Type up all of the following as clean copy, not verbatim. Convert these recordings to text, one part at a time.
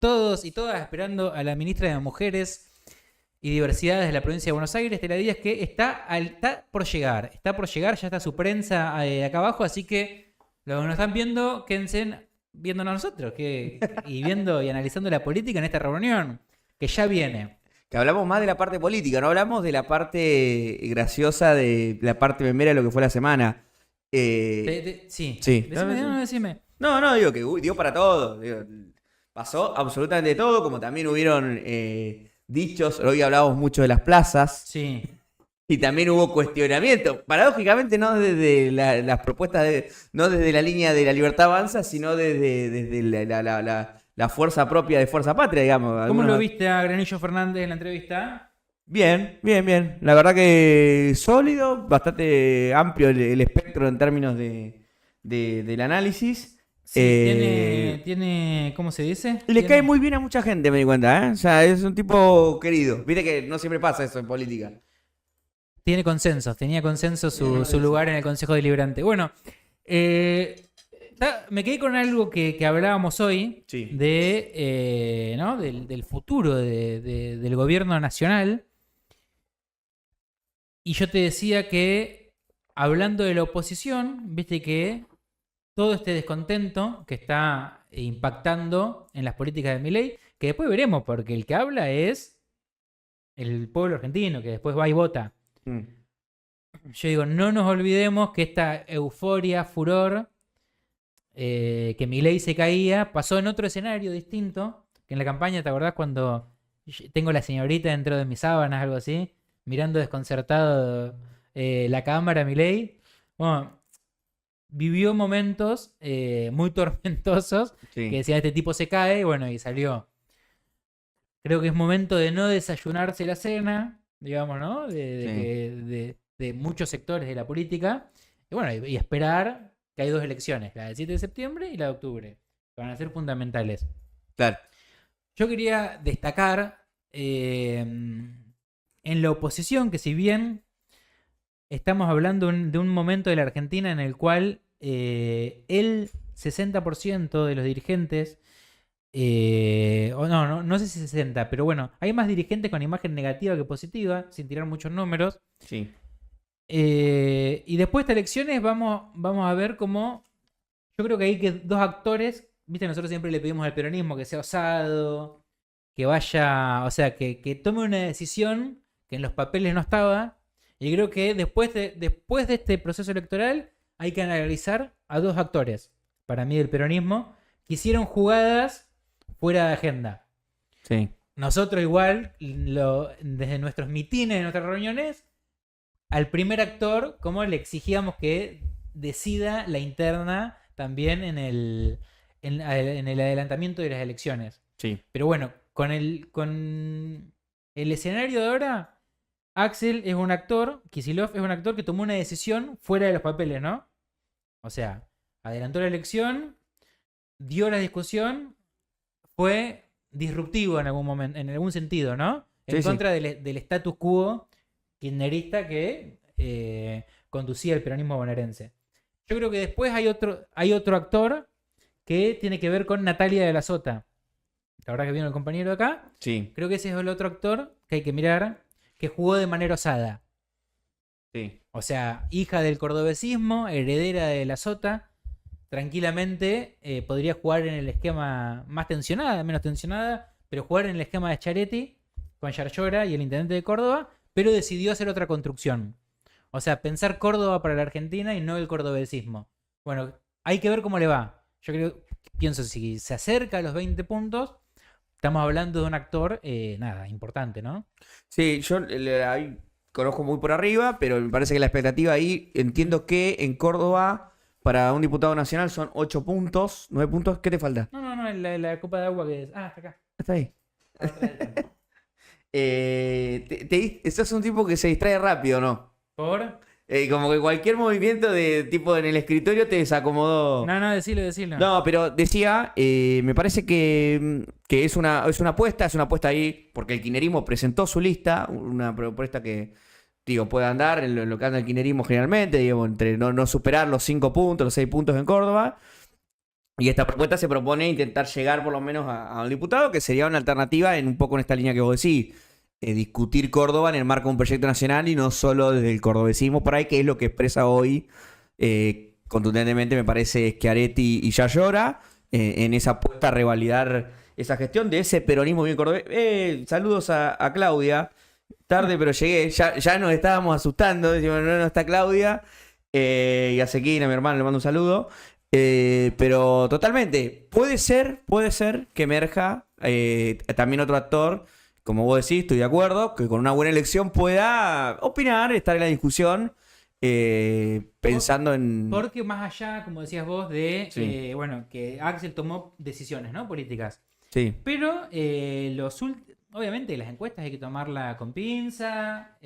todos y todas esperando a la ministra de Mujeres y Diversidades de la provincia de Buenos Aires, Estela Díaz, que está por llegar, ya está su prensa acá abajo, así que los que nos están viendo, quédense viéndonos nosotros y viendo y analizando la política en esta reunión, que ya viene. Que hablamos más de la parte política, no hablamos de la parte graciosa, de la parte memera de lo que fue la semana. Sí. Decime. No, digo que dio para todo. Digo, pasó absolutamente todo, como también hubieron dichos, hoy hablamos mucho de las plazas. Sí. Y también hubo cuestionamiento. Paradójicamente, no desde las propuestas, no desde la línea de la libertad avanza, sino desde la fuerza propia de Fuerza Patria, digamos. ¿Cómo lo viste a Granillo Fernández en la entrevista? Bien. La verdad que sólido, bastante amplio el espectro en términos del análisis. Sí, tiene, ¿cómo se dice? Le cae muy bien a mucha gente, me di cuenta, ¿eh? O sea, es un tipo querido. Viste que no siempre pasa eso en política. Tenía consenso su lugar en el Consejo Deliberante. Bueno, me quedé con algo que hablábamos hoy, Sí. ¿no? del futuro del gobierno nacional. Y yo te decía que, hablando de la oposición, viste que todo este descontento que está impactando en las políticas de Milei, que después veremos, porque el que habla es el pueblo argentino, que después va y vota. Yo digo, no nos olvidemos que esta euforia, furor, que Milei se caía, pasó en otro escenario distinto, que en la campaña, ¿te acordás cuando tengo la señorita dentro de mis sábanas, algo así, mirando desconcertado la cámara, Milei? Bueno, vivió momentos muy tormentosos, Sí. que decía, este tipo se cae, y salió. Creo que es momento de no desayunarse la cena, digamos, ¿no? De muchos sectores de la política. Y esperar que hay dos elecciones, la del 7 de septiembre y la de octubre, que van a ser fundamentales. Claro. Yo quería destacar en la oposición que, si bien estamos hablando de un momento de la Argentina en el cual el 60% de los dirigentes, no sé si 60, pero bueno, hay más dirigentes con imagen negativa que positiva, sin tirar muchos números. Sí. Y después de estas elecciones vamos a ver cómo, yo creo que hay que dos actores, viste, nosotros siempre le pedimos al peronismo que sea osado, que vaya, o sea, que tome una decisión que en los papeles no estaba. Y creo que después de este proceso electoral hay que analizar a dos actores, para mí, del peronismo, que hicieron jugadas fuera de agenda. Sí. Nosotros igual, desde nuestros mitines, de nuestras reuniones, al primer actor, como le exigíamos que decida la interna también en el adelantamiento de las elecciones. Sí. Pero bueno, con el escenario de ahora, Axel es un actor, Kicillof es un actor que tomó una decisión fuera de los papeles, ¿no? O sea, adelantó la elección, dio la discusión, fue disruptivo en algún momento, en algún sentido, ¿no? En contra del status quo kirchnerista que conducía el peronismo bonaerense. Yo creo que después hay otro actor que tiene que ver con Natalia de la Sota. La verdad que vino el compañero de acá. Sí. Creo que ese es el otro actor que hay que mirar, que jugó de manera osada. Sí. O sea, hija del cordobesismo, heredera de la Sota, tranquilamente podría jugar en el esquema más tensionada, menos tensionada, pero jugar en el esquema de Schiaretti con Yarlora y el intendente de Córdoba, pero decidió hacer otra construcción. O sea, pensar Córdoba para la Argentina y no el cordobesismo. Bueno, hay que ver cómo le va. Yo pienso, si se acerca a los 20 puntos, estamos hablando de un actor, importante, ¿no? Sí, yo ahí conozco muy por arriba, pero me parece que la expectativa ahí, entiendo que en Córdoba, para un diputado nacional son 8 puntos, 9 puntos. ¿Qué te falta? No, la copa de agua que es. Ah, está acá. Está ahí. Sos un tipo que se distrae rápido, ¿no? ¿Por? Como que cualquier movimiento de tipo en el escritorio te desacomodó. No, decilo. No, pero decía, me parece que es una apuesta ahí, porque el kirchnerismo presentó su lista, una propuesta que, digo, puede andar en lo que anda el kirchnerismo generalmente, digo, entre no superar los 5 puntos, los 6 puntos en Córdoba. Y esta propuesta se propone intentar llegar por lo menos a un diputado, que sería una alternativa un poco en esta línea que vos decís. Discutir Córdoba en el marco de un proyecto nacional y no solo desde el cordobesismo por ahí, que es lo que expresa hoy contundentemente, me parece, Schiaretti y Yayora, en esa apuesta a revalidar esa gestión de ese peronismo bien cordobés. Saludos a Claudia. Tarde, pero llegué. Ya nos estábamos asustando. Decimos, no está Claudia. Y a Sequina, mi hermano, le mando un saludo. Pero totalmente, puede ser que emerja también otro actor, como vos decís, estoy de acuerdo, que con una buena elección pueda opinar, estar en la discusión, pensando en... Porque más allá, como decías vos, de Sí. bueno, que Axel tomó decisiones, ¿no? Políticas. Sí, Pero obviamente las encuestas hay que tomarla con pinza.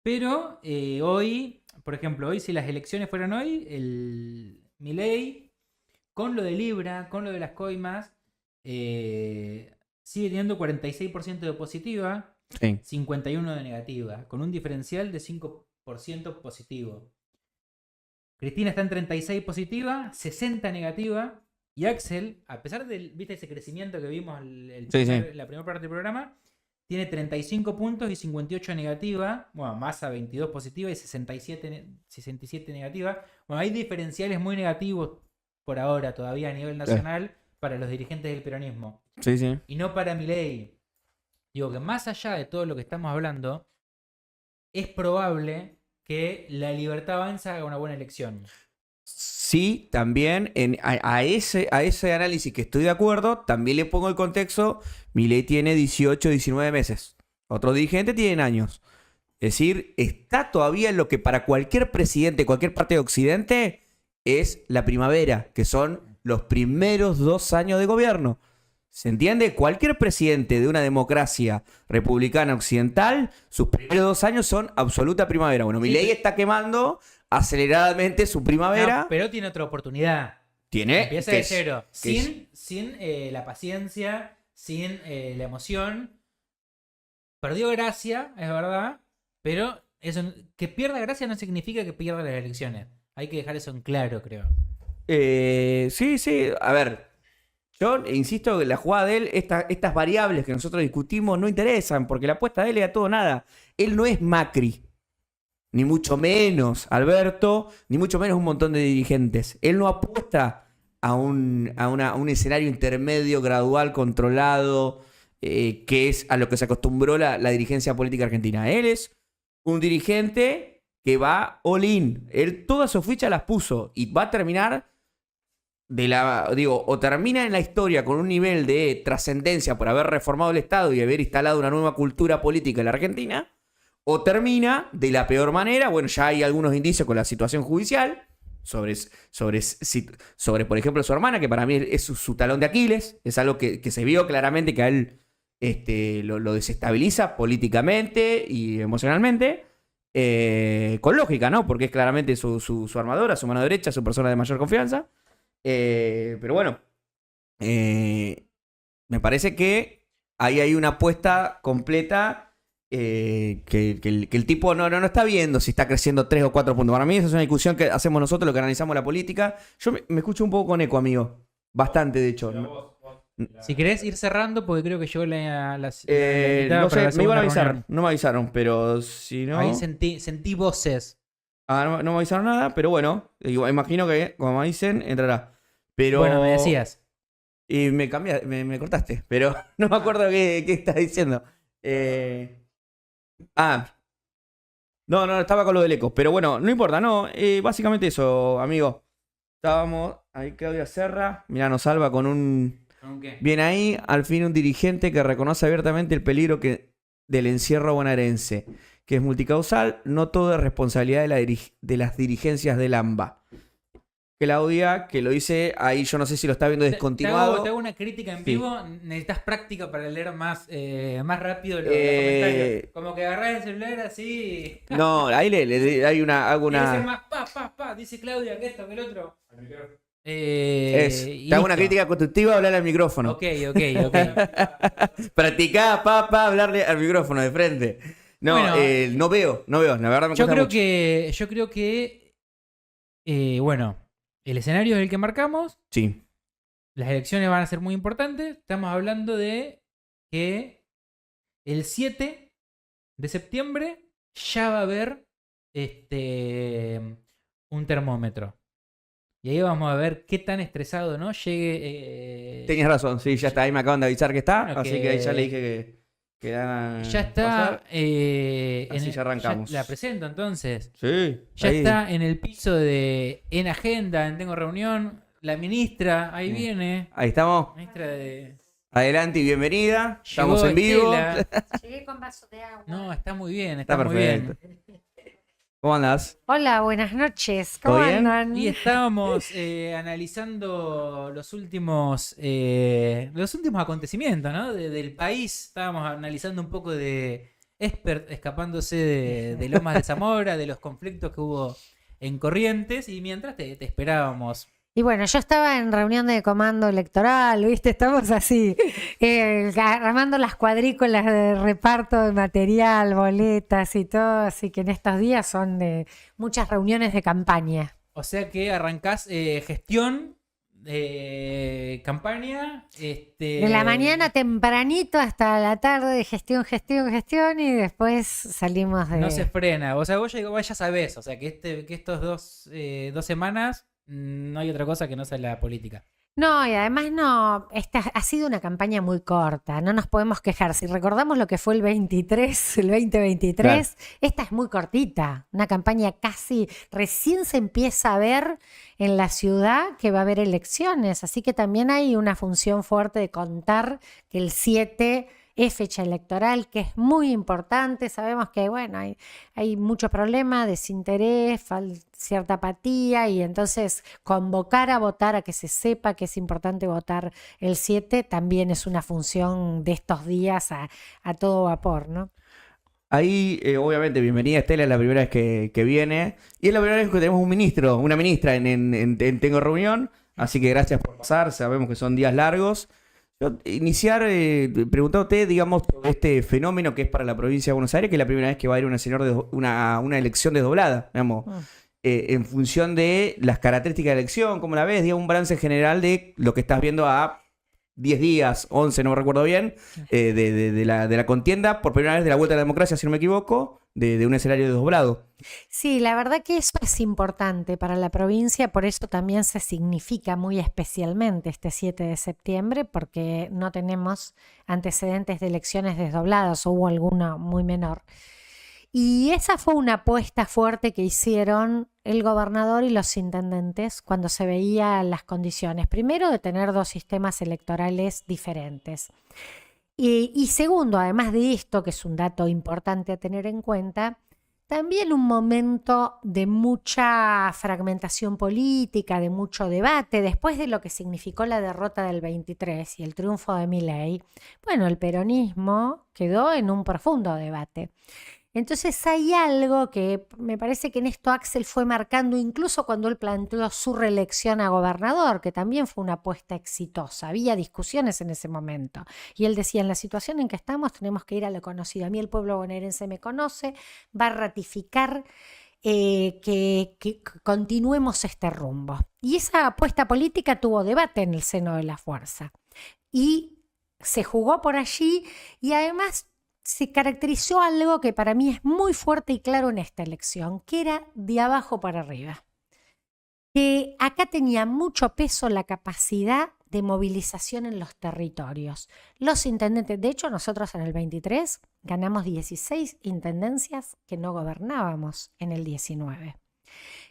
Pero hoy, por ejemplo, hoy si las elecciones fueran hoy, Milei, con lo de Libra, con lo de las coimas, sigue teniendo 46% de positiva, sí. 51% de negativa, con un diferencial de 5% positivo. Cristina está en 36 positiva, 60 negativa. Y Axel, a pesar de, ¿viste ese crecimiento que vimos Sí. la primera parte del programa? Tiene 35 puntos y 58 negativa. Bueno, Massa 22 positiva y 67 negativa. Bueno, hay diferenciales muy negativos por ahora todavía a nivel nacional para los dirigentes del peronismo. Sí, sí. Y no para Milei. Digo que más allá de todo lo que estamos hablando, es probable que la Libertad Avanza haga una buena elección. Sí, también a ese análisis que estoy de acuerdo, también le pongo el contexto, Milei tiene 18, 19 meses, otros dirigentes tienen años. Es decir, está todavía en lo que para cualquier presidente, cualquier parte de Occidente, es la primavera, que son los primeros 2 años de gobierno. ¿Se entiende? Cualquier presidente de una democracia republicana occidental, sus primeros 2 años son absoluta primavera. Bueno, Sí, Milei está quemando aceleradamente su primavera. No, pero tiene otra oportunidad. Tiene Empieza que de es- cero. que es- Sin la paciencia, sin la emoción. Perdió gracia, es verdad. Pero que pierda gracia no significa que pierda las elecciones. Hay que dejar eso en claro, creo. Sí, sí. A ver, yo insisto que la jugada de él, estas variables que nosotros discutimos no interesan, porque la apuesta de él es a todo o nada. Él no es Macri, ni mucho menos Alberto, ni mucho menos un montón de dirigentes. Él no apuesta a un escenario intermedio, gradual, controlado, que es a lo que se acostumbró la dirigencia política argentina. Él es un dirigente que va all in. Él todas sus fichas las puso y va a terminar o termina en la historia con un nivel de trascendencia por haber reformado el Estado y haber instalado una nueva cultura política en la Argentina, o termina de la peor manera. Bueno, ya hay algunos indicios con la situación judicial sobre por ejemplo, su hermana, que para mí es su talón de Aquiles. Es algo que se vio claramente que a él lo desestabiliza políticamente y emocionalmente. Con lógica, ¿no? Porque es claramente su armadora, su mano derecha, su persona de mayor confianza. Pero bueno, me parece que ahí hay una apuesta completa, que el tipo no está viendo si está creciendo 3 o 4 puntos. Para mí esa es una discusión que hacemos nosotros, lo que analizamos la política. Yo me escucho un poco con eco, amigo. Bastante, de hecho. Si querés ir cerrando, porque creo que llegó la No invitada para sé, la me iban a segunda avisar. reunión. No me avisaron, pero si no... Ahí sentí voces. No me avisaron nada, pero bueno, imagino que, como me dicen, entrará. Pero... Bueno, me decías. Y me cortaste, pero no me acuerdo qué estás diciendo. No, estaba con lo del eco, pero bueno, no importa, no. Básicamente eso, amigo. Estábamos, ahí Claudia Serra, mirá, nos salva con un... ¿Qué? Bien ahí, al fin un dirigente que reconoce abiertamente el peligro del encierro bonaerense, que es multicausal, no todo es responsabilidad de las dirigencias del AMBA. Claudia, que lo dice ahí, yo no sé si lo está viendo descontinuado. Te hago una crítica en Sí. vivo. Necesitas práctica para leer más rápido los comentarios. Como que agarrás el celular así. No, ahí hago Tiene que ser una... más dice Claudia, que esto, que el otro. Te hago una crítica constructiva, hablar al micrófono. Ok. Practicá, hablarle al micrófono de frente. No, Bueno, no veo, la verdad me Yo cuesta creo mucho. que, bueno, el escenario es el que marcamos. Sí. las elecciones van a ser muy importantes. Estamos hablando de que el 7 de septiembre ya va a haber un termómetro. Y ahí vamos a ver qué tan estresado, ¿no? Llegue. Tenías razón, sí, ya está. Ahí me acaban de avisar que está. Bueno, así que ahí ya le dije que ya está. Así ya arrancamos. La presento entonces. Sí. Ya ahí. está en el piso de En Agenda, en Tengo Reunión. La ministra, ahí viene. Ahí estamos. Ministra de. Adelante y bienvenida. Estamos Llegó en vivo. Estela. Llegué con vaso de agua. No, está muy bien, Está muy perfecto. bien. ¿Cómo andás? Hola, buenas noches. ¿Cómo ¿Todo bien? andan? Y estábamos analizando los últimos acontecimientos, ¿no? Del país. Estábamos analizando un poco de Expert escapándose de Lomas de Zamora, de los conflictos que hubo en Corrientes, y mientras te esperábamos. Y bueno, yo estaba en reunión de comando electoral, ¿viste? Estamos así, armando las cuadrículas de reparto de material, boletas y todo, así que en estos días son de muchas reuniones de campaña. O sea que arrancás gestión, campaña. De la mañana tempranito hasta la tarde, gestión, y después salimos de... No se frena. O sea, vos ya sabés, o sea, que estos dos semanas no hay otra cosa que no sea la política. No, y además no, esta ha sido una campaña muy corta, no nos podemos quejar. Si recordamos lo que fue el 2023, Claro. esta es muy cortita, una campaña casi, recién se empieza a ver en la ciudad que va a haber elecciones, así que también hay una función fuerte de contar que el 7 es fecha electoral, que es muy importante. Sabemos que, bueno, hay mucho problema, desinterés, cierta apatía, y entonces convocar a votar, a que se sepa que es importante votar el 7, también es una función de estos días a todo vapor, ¿no? Ahí, obviamente, bienvenida Estela, es la primera vez que viene. Y es la primera vez que tenemos una ministra en Tengo Reunión. Así que gracias por pasar, sabemos que son días largos. Yo iniciar preguntándote, digamos, sobre este fenómeno que es para la provincia de Buenos Aires, que es la primera vez que va a haber una elección desdoblada, digamos, en función de las características de la elección, ¿cómo la ves? Digamos, un balance general de lo que estás viendo a 10 días, 11, no me recuerdo bien, de la contienda, por primera vez de la vuelta a la democracia, si no me equivoco, de un escenario desdoblado. Sí, la verdad que eso es importante para la provincia, por eso también se significa muy especialmente este 7 de septiembre, porque no tenemos antecedentes de elecciones desdobladas, o hubo alguna muy menor. Y esa fue una apuesta fuerte que hicieron el gobernador y los intendentes cuando se veían las condiciones. Primero, de tener dos sistemas electorales diferentes. Y segundo, además de esto, que es un dato importante a tener en cuenta, también un momento de mucha fragmentación política, de mucho debate, después de lo que significó la derrota del 23 y el triunfo de Milei. Bueno, el peronismo quedó en un profundo debate. Entonces hay algo que me parece que en esto Axel fue marcando incluso cuando él planteó su reelección a gobernador, que también fue una apuesta exitosa. Había discusiones en ese momento. Y él decía, en la situación en que estamos tenemos que ir a lo conocido. A mí el pueblo bonaerense me conoce, va a ratificar que continuemos este rumbo. Y esa apuesta política tuvo debate en el seno de la fuerza. Y se jugó por allí, y además se caracterizó algo que para mí es muy fuerte y claro en esta elección, que era de abajo para arriba. Que acá tenía mucho peso la capacidad de movilización en los territorios. Los intendentes, de hecho nosotros en el 23 ganamos 16 intendencias que no gobernábamos en el 19.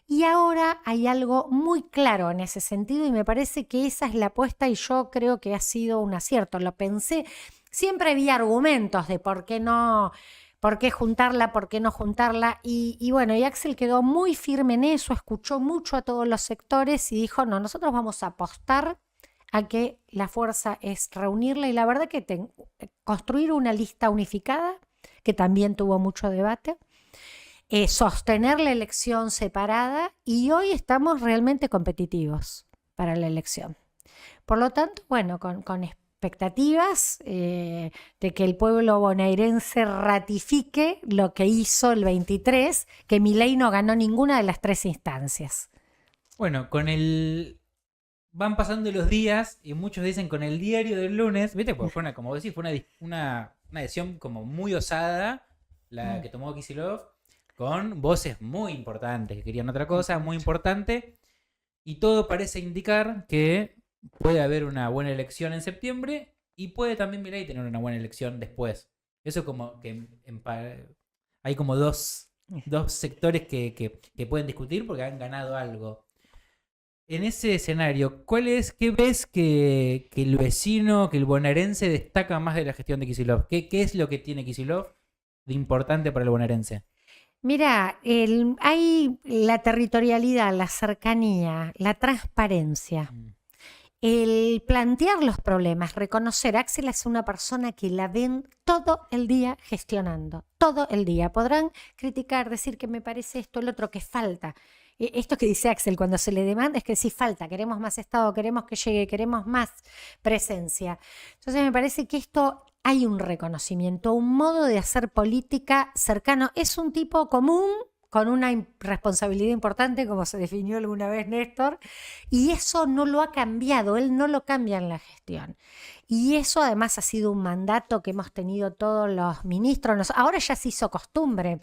Y ahora hay algo muy claro en ese sentido, y me parece que esa es la apuesta, y yo creo que ha sido un acierto. Lo pensé. Siempre había argumentos de por qué no, por qué juntarla, por qué no juntarla. Y bueno, y Axel quedó muy firme en eso, escuchó mucho a todos los sectores y dijo, no, nosotros vamos a apostar a que la fuerza es reunirla. Y la verdad que construir una lista unificada, que también tuvo mucho debate, sostener la elección separada, y hoy estamos realmente competitivos para la elección. Por lo tanto, bueno, con expectativas de que el pueblo bonaerense ratifique lo que hizo el 23, que Milei no ganó ninguna de las tres instancias. Bueno, con el van pasando los días y muchos dicen con el diario del lunes, ¿viste? Porque fue una, como decís, fue una decisión como muy osada la que tomó Kicillof, con voces muy importantes que querían otra cosa, muy importante, y todo parece indicar que puede haber una buena elección en septiembre y puede también Milei tener una buena elección después. Eso como que hay como dos sectores que pueden discutir porque han ganado algo. En ese escenario, ¿qué ves que el vecino, que el bonaerense destaca más de la gestión de Kicillof? ¿Qué es lo que tiene Kicillof de importante para el bonaerense? Mira, hay la territorialidad, la cercanía, la transparencia, el plantear los problemas, reconocer. Axel es una persona que la ven todo el día gestionando, todo el día. Podrán criticar, decir que me parece esto, el otro, que falta. Esto que dice Axel cuando se le demanda es que sí falta, queremos más Estado, queremos que llegue, queremos más presencia. Entonces me parece que esto hay un reconocimiento, un modo de hacer política cercano. Es un tipo común, con una responsabilidad importante, como se definió alguna vez Néstor, y eso no lo ha cambiado, él no lo cambia en la gestión. Y eso además ha sido un mandato que hemos tenido todos los ministros. Ahora ya se hizo costumbre,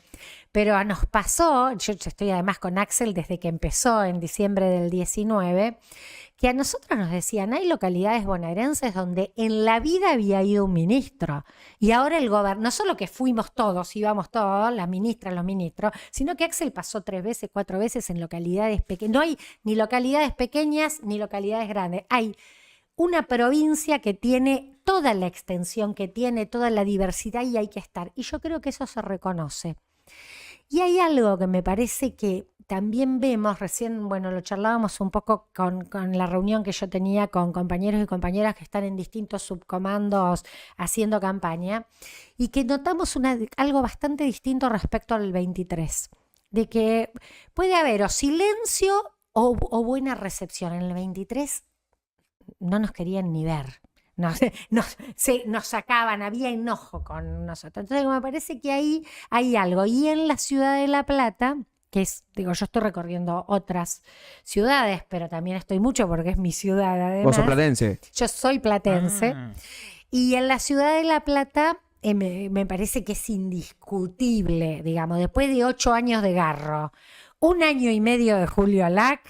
pero nos pasó, yo estoy además con Axel desde que empezó en diciembre del 19, que a nosotros nos decían, hay localidades bonaerenses donde en la vida había ido un ministro, y ahora el gobierno, no solo que fuimos todos, íbamos todos, las ministras, los ministros, sino que Axel pasó 3 veces, 4 veces en localidades pequeñas. No hay ni localidades pequeñas ni localidades grandes, hay una provincia que tiene toda la extensión, que tiene toda la diversidad, y hay que estar. Y yo creo que eso se reconoce. Y hay algo que me parece que también vemos, recién, bueno, lo charlábamos un poco con la reunión que yo tenía con compañeros y compañeras que están en distintos subcomandos haciendo campaña, y que notamos algo bastante distinto respecto al 23, de que puede haber o silencio o buena recepción. En el 23 no nos querían ni ver. Nos sacaban, había enojo con nosotros. Entonces me parece que ahí hay algo. Y en la ciudad de La Plata, que es, digo, yo estoy recorriendo otras ciudades, pero también estoy mucho porque es mi ciudad además. ¿Vos sos platense? Yo soy platense. Y en la ciudad de La Plata me parece que es indiscutible, digamos, después de 8 años de Garro, 1 año y medio de Julio Lac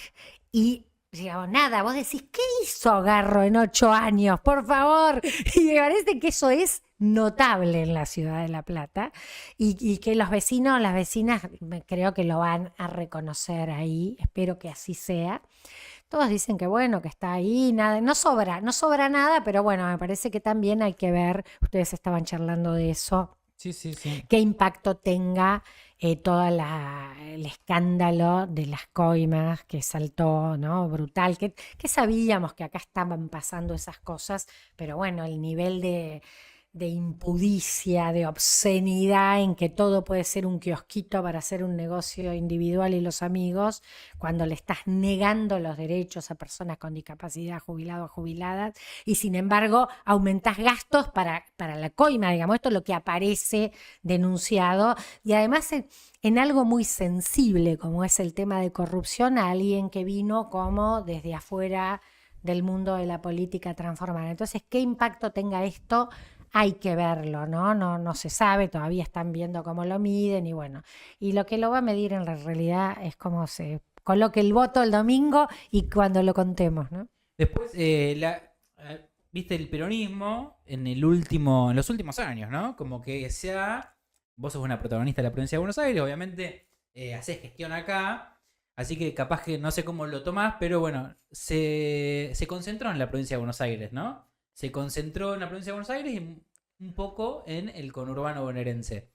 y... digamos, nada, vos decís, ¿qué hizo Garro en 8 años? Por favor. Y me parece que eso es notable en la ciudad de La Plata y que los vecinos, las vecinas, creo que lo van a reconocer ahí. Espero que así sea. Todos dicen que bueno, que está ahí, nada, no sobra nada, pero bueno, me parece que también hay que ver, ustedes estaban charlando de eso. Sí. Qué impacto tenga todo el escándalo de las coimas que saltó, ¿no? Brutal, que sabíamos que acá estaban pasando esas cosas, pero bueno, el nivel de impudicia, de obscenidad en que todo puede ser un kiosquito para hacer un negocio individual y los amigos, cuando le estás negando los derechos a personas con discapacidad, jubilados, jubiladas, y sin embargo aumentás gastos para la coima, digamos, esto es lo que aparece denunciado, y además en algo muy sensible como es el tema de corrupción, a alguien que vino como desde afuera del mundo de la política transformada. Entonces, ¿qué impacto tenga esto? Hay que verlo, ¿no? No se sabe, todavía están viendo cómo lo miden y bueno. Y lo que lo va a medir en la realidad es cómo se coloque el voto el domingo y cuando lo contemos, ¿no? Después, viste el peronismo en los últimos años, ¿no? Como que vos sos una protagonista de la provincia de Buenos Aires, obviamente hacés gestión acá, así que capaz que no sé cómo lo tomás, pero bueno, se concentró en la provincia de Buenos Aires, ¿no? Se concentró en la provincia de Buenos Aires y un poco en el conurbano bonaerense.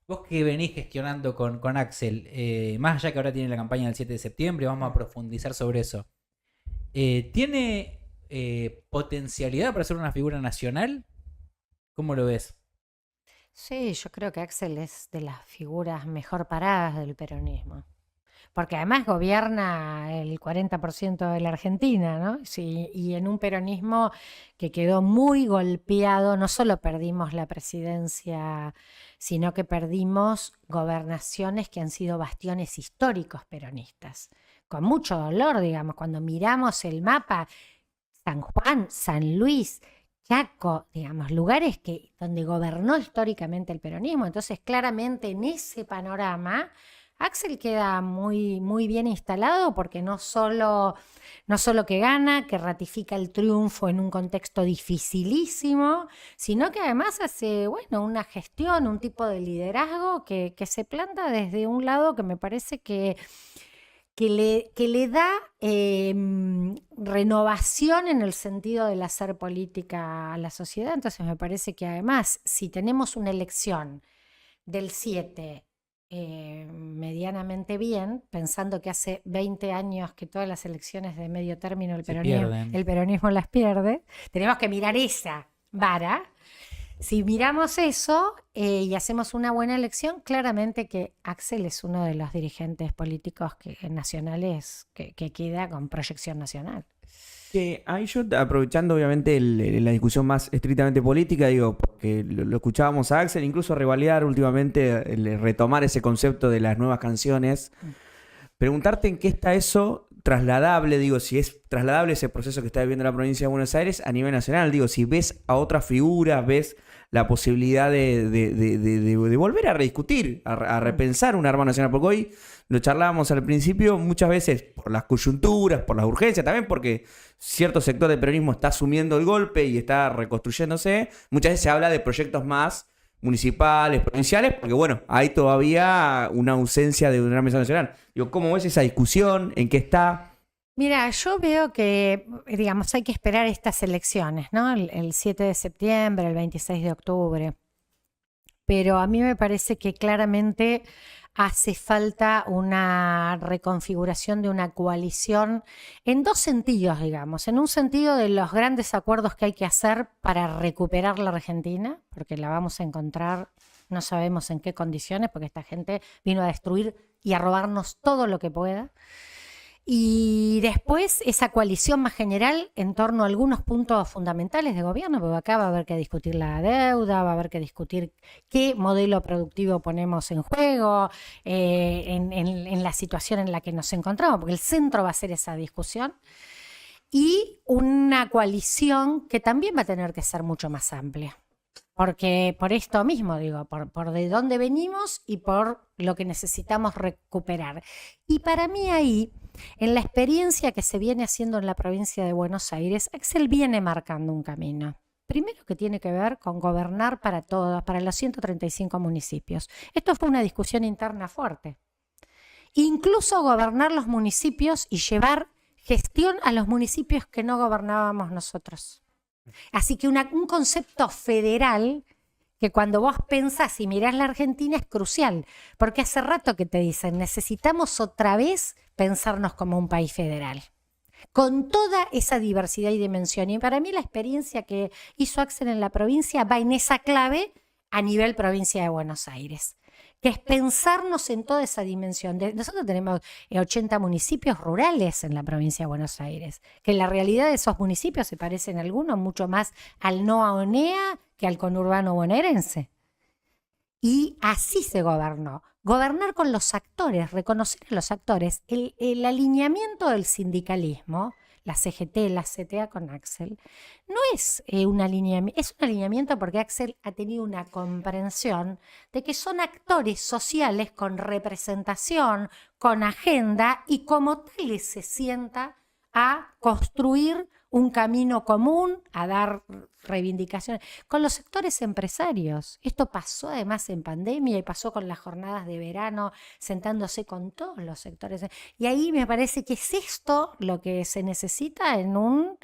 Vos que venís gestionando con Axel, más allá que ahora tiene la campaña del 7 de septiembre, vamos a profundizar sobre eso. ¿Tiene potencialidad para ser una figura nacional? ¿Cómo lo ves? Sí, yo creo que Axel es de las figuras mejor paradas del peronismo. Porque además gobierna el 40% de la Argentina, ¿no? Sí, y en un peronismo que quedó muy golpeado, no solo perdimos la presidencia, sino que perdimos gobernaciones que han sido bastiones históricos peronistas, con mucho dolor, digamos, cuando miramos el mapa, San Juan, San Luis, Chaco, digamos, lugares donde gobernó históricamente el peronismo. Entonces, claramente en ese panorama, Axel queda muy, muy bien instalado porque no solo que gana, que ratifica el triunfo en un contexto dificilísimo, sino que además hace, bueno, una gestión, un tipo de liderazgo que se planta desde un lado que me parece que le da renovación en el sentido del hacer política a la sociedad. Entonces me parece que además, si tenemos una elección del 7 medianamente bien, pensando que hace 20 años que todas las elecciones de medio término el peronismo las pierde, tenemos que mirar esa vara. Si miramos eso y hacemos una buena elección, claramente que Axel es uno de los dirigentes políticos nacionales que queda con proyección nacional. Ahí yo, aprovechando obviamente la discusión más estrictamente política, digo, porque lo escuchábamos a Axel, incluso revalidar últimamente, retomar ese concepto de las nuevas canciones, preguntarte en qué está eso trasladable, digo, si es trasladable ese proceso que está viviendo la provincia de Buenos Aires a nivel nacional, digo, si ves a otras figuras, ves la posibilidad de volver a rediscutir, a repensar una arma nacional, porque hoy lo charlábamos al principio, muchas veces por las coyunturas, por las urgencias, también porque cierto sector del peronismo está asumiendo el golpe y está reconstruyéndose, muchas veces se habla de proyectos más municipales, provinciales, porque bueno, hay todavía una ausencia de una mesa nacional. Digo, ¿cómo ves esa discusión? ¿En qué está? Mira, yo veo que, digamos, hay que esperar estas elecciones, ¿no? El 7 de septiembre, el 26 de octubre. Pero a mí me parece que claramente hace falta una reconfiguración de una coalición en dos sentidos, digamos. En un sentido de los grandes acuerdos que hay que hacer para recuperar la Argentina, porque la vamos a encontrar, no sabemos en qué condiciones, porque esta gente vino a destruir y a robarnos todo lo que pueda. Y después esa coalición más general en torno a algunos puntos fundamentales de gobierno, porque acá va a haber que discutir la deuda, va a haber que discutir qué modelo productivo ponemos en juego, en la situación en la que nos encontramos, porque el centro va a ser esa discusión. Y una coalición que también va a tener que ser mucho más amplia. Porque por esto mismo, digo, por de dónde venimos y por lo que necesitamos recuperar. Y para mí ahí, en la experiencia que se viene haciendo en la provincia de Buenos Aires, Axel viene marcando un camino. Primero que tiene que ver con gobernar para todos, para los 135 municipios. Esto fue una discusión interna fuerte. Incluso gobernar los municipios y llevar gestión a los municipios que no gobernábamos nosotros. Así que un concepto federal que cuando vos pensás y mirás la Argentina es crucial, porque hace rato que te dicen necesitamos otra vez pensarnos como un país federal, con toda esa diversidad y dimensión. Y para mí la experiencia que hizo Axel en la provincia va en esa clave a nivel provincia de Buenos Aires, que es pensarnos en toda esa dimensión. Nosotros tenemos 80 municipios rurales en la provincia de Buenos Aires, que en la realidad de esos municipios se parecen algunos mucho más al NOA ONEA que al conurbano bonaerense. Y así se gobernó. Gobernar con los actores, reconocer a los actores. El alineamiento del sindicalismo, la CGT, la CTA con Axel, no es un alineamiento, es un alineamiento porque Axel ha tenido una comprensión de que son actores sociales con representación, con agenda y como tales se sienta a construir un camino común, a dar reivindicaciones con los sectores empresarios. Esto pasó además en pandemia y pasó con las jornadas de verano, sentándose con todos los sectores. Y ahí me parece que es esto lo que se necesita en un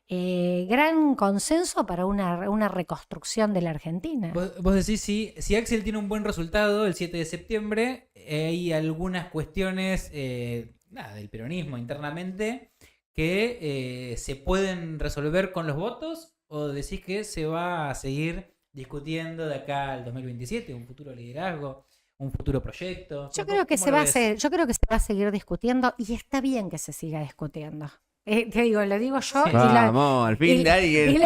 gran consenso para una reconstrucción de la Argentina. Vos decís, si Axel tiene un buen resultado el 7 de septiembre, hay algunas cuestiones del peronismo internamente que se pueden resolver con los votos, o decís que se va a seguir discutiendo de acá al 2027, un futuro liderazgo, un futuro proyecto. Yo creo que se va a seguir discutiendo y está bien que se siga discutiendo. Te digo, lo digo yo. Sí. Vamos, al fin de alguien.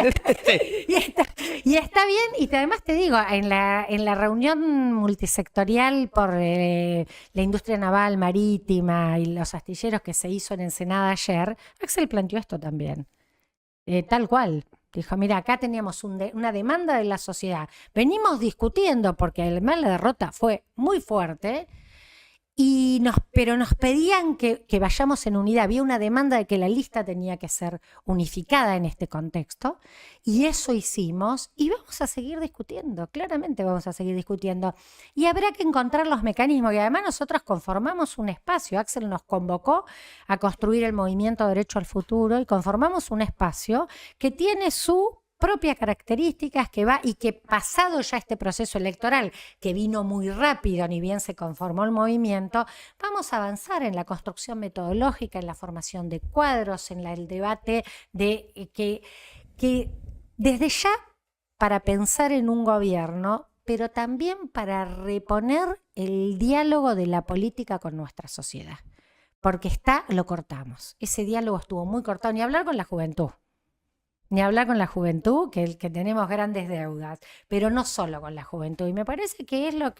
Y está bien, y además te digo, en la reunión multisectorial por la industria naval, marítima y los astilleros que se hizo en Ensenada ayer, Axel planteó esto también. Tal cual. Dijo, mira, acá teníamos una demanda de la sociedad. Venimos discutiendo porque además la derrota fue muy fuerte. Pero nos pedían que vayamos en unidad. Había una demanda de que la lista tenía que ser unificada en este contexto, y eso hicimos, y vamos a seguir discutiendo, claramente vamos a seguir discutiendo. Y habrá que encontrar los mecanismos, y además nosotros conformamos un espacio. Axel nos convocó a construir el movimiento Derecho al Futuro, y conformamos un espacio que tiene su propias características, que va y que pasado ya este proceso electoral, que vino muy rápido, ni bien se conformó el movimiento, vamos a avanzar en la construcción metodológica, en la formación de cuadros, en el debate de que desde ya para pensar en un gobierno, pero también para reponer el diálogo de la política con nuestra sociedad. Porque lo cortamos. Ese diálogo estuvo muy cortado, ni hablar con la juventud. Ni hablar con la juventud, que tenemos grandes deudas, pero no solo con la juventud. Y me parece que es la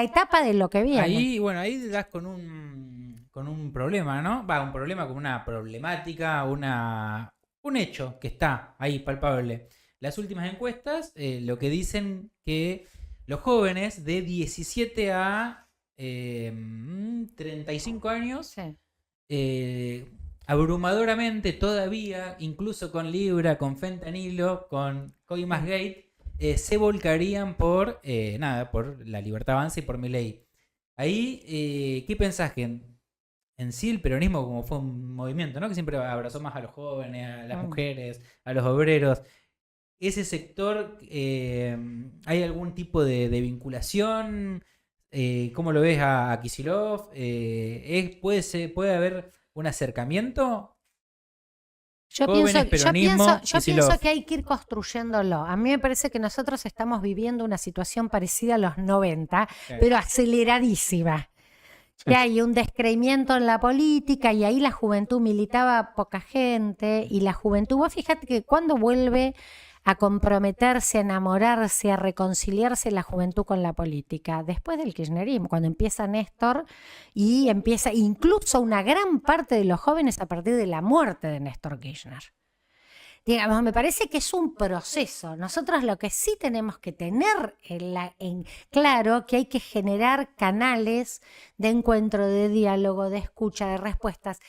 etapa de lo que viene. Ahí das con un problema, ¿no? Un problema, con una problemática, un hecho que está ahí palpable. Las últimas encuestas lo que dicen que los jóvenes de 17 a 35 años... Sí. Abrumadoramente todavía, incluso con Libra, con Fentanilo, con Coimasgate, se volcarían por la Libertad Avanza y por Milei. Ahí, ¿qué pensás? Que en sí el peronismo, como fue un movimiento, ¿no?, que siempre abrazó más a los jóvenes, a las mujeres, a los obreros, ese sector, ¿hay algún tipo de vinculación? ¿Cómo lo ves a Kicillof? ¿Puede haber un acercamiento? Yo pienso que hay que ir construyéndolo. A mí me parece que nosotros estamos viviendo una situación parecida a los 90, pero aceleradísima. Sí. Que hay un descreimiento en la política, y ahí la juventud militaba poca gente, y la juventud, vos fíjate que cuando vuelve a comprometerse, a enamorarse, a reconciliarse la juventud con la política, después del kirchnerismo, cuando empieza Néstor, y empieza incluso una gran parte de los jóvenes a partir de la muerte de Néstor Kirchner. Digamos, me parece que es un proceso. Nosotros lo que sí tenemos que tener en claro, que hay que generar canales de encuentro, de diálogo, de escucha, de respuestas.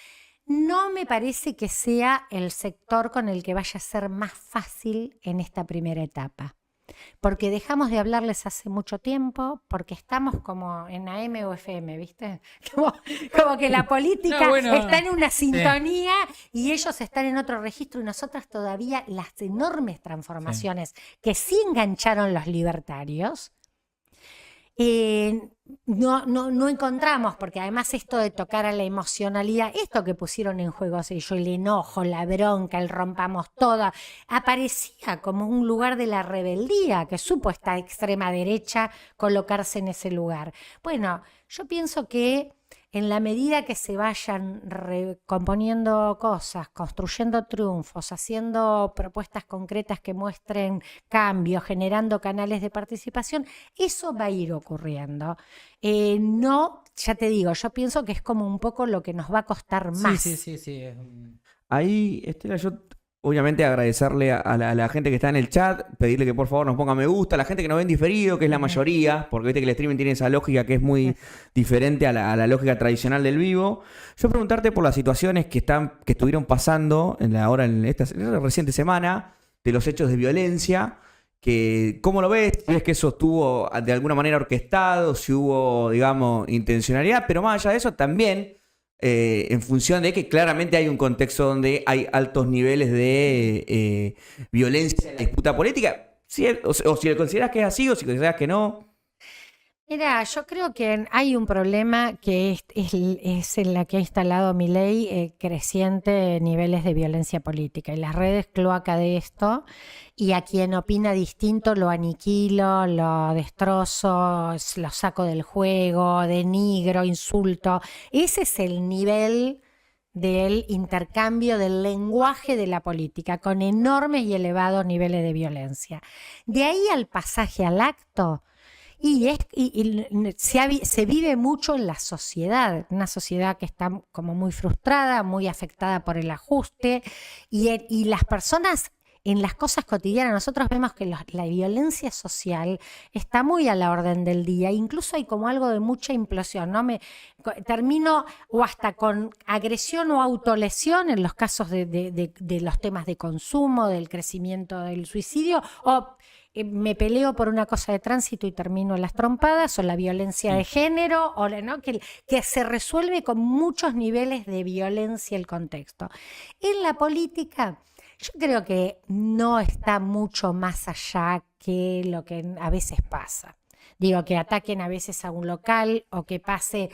No me parece que sea el sector con el que vaya a ser más fácil en esta primera etapa, porque dejamos de hablarles hace mucho tiempo, porque estamos como en AM o FM, ¿viste? Como que la política está en una sintonía, sí, y ellos están en otro registro, y nosotras todavía las enormes transformaciones que sí engancharon los libertarios, no encontramos, porque además esto de tocar a la emocionalidad, esto que pusieron en juego ellos, el enojo, la bronca, el rompamos toda, aparecía como un lugar de la rebeldía que supo esta extrema derecha colocarse en ese lugar. Bueno, yo pienso que en la medida que se vayan recomponiendo cosas, construyendo triunfos, haciendo propuestas concretas que muestren cambios, generando canales de participación, eso va a ir ocurriendo. No, ya te digo, yo pienso que es como un poco lo que nos va a costar más. Sí. Ahí, Estela, yo obviamente agradecerle a la gente que está en el chat, pedirle que por favor nos ponga me gusta, a la gente que nos ve en diferido, que es la mayoría, porque viste que el streaming tiene esa lógica que es muy diferente a la lógica tradicional del vivo. Yo preguntarte por las situaciones que estuvieron pasando en esta reciente semana, de los hechos de violencia, ¿cómo lo ves? Si ves que eso estuvo de alguna manera orquestado, si hubo, digamos, intencionalidad, pero más allá de eso también, en función de que claramente hay un contexto donde hay altos niveles de violencia en la disputa política, o si lo consideras que es así o si consideras que no. Mira, yo creo que hay un problema que es en la que ha instalado Milei, creciente niveles de violencia política, y las redes cloaca de esto, y a quien opina distinto lo aniquilo, lo destrozo, lo saco del juego, denigro, insulto. Ese es el nivel del intercambio del lenguaje de la política, con enormes y elevados niveles de violencia. De ahí al pasaje al acto, se vive mucho en la sociedad, una sociedad que está como muy frustrada, muy afectada por el ajuste, y las personas en las cosas cotidianas, nosotros vemos que la violencia social está muy a la orden del día, incluso hay como algo de mucha implosión, ¿no? Termino o hasta con agresión o autolesión en los casos de los temas de consumo, del crecimiento del suicidio, o me peleo por una cosa de tránsito y termino en las trompadas, o la violencia de género, o ¿no? que se resuelve con muchos niveles de violencia el contexto. En la política, yo creo que no está mucho más allá que lo que a veces pasa. Digo, que ataquen a veces a un local o que pase.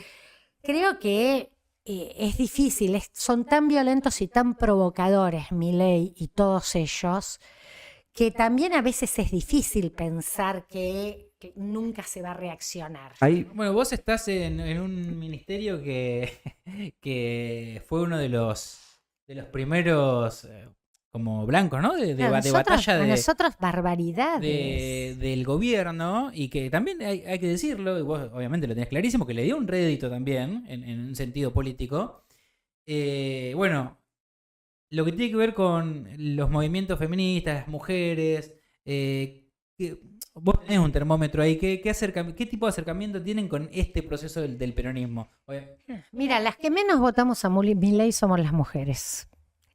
Creo que es difícil, son tan violentos y tan provocadores, Milei y todos ellos, que también a veces es difícil pensar que nunca se va a reaccionar. Bueno, vos estás en un ministerio que fue uno de los primeros como blancos, ¿no? De batalla nosotros barbaridades del gobierno, y que también hay que decirlo, y vos obviamente lo tenés clarísimo, que le dio un rédito también en un sentido político. Bueno, lo que tiene que ver con los movimientos feministas, las mujeres, vos tenés un termómetro ahí, ¿qué tipo de acercamiento tienen con este proceso del peronismo? Mira, las que menos votamos a Milei somos las mujeres.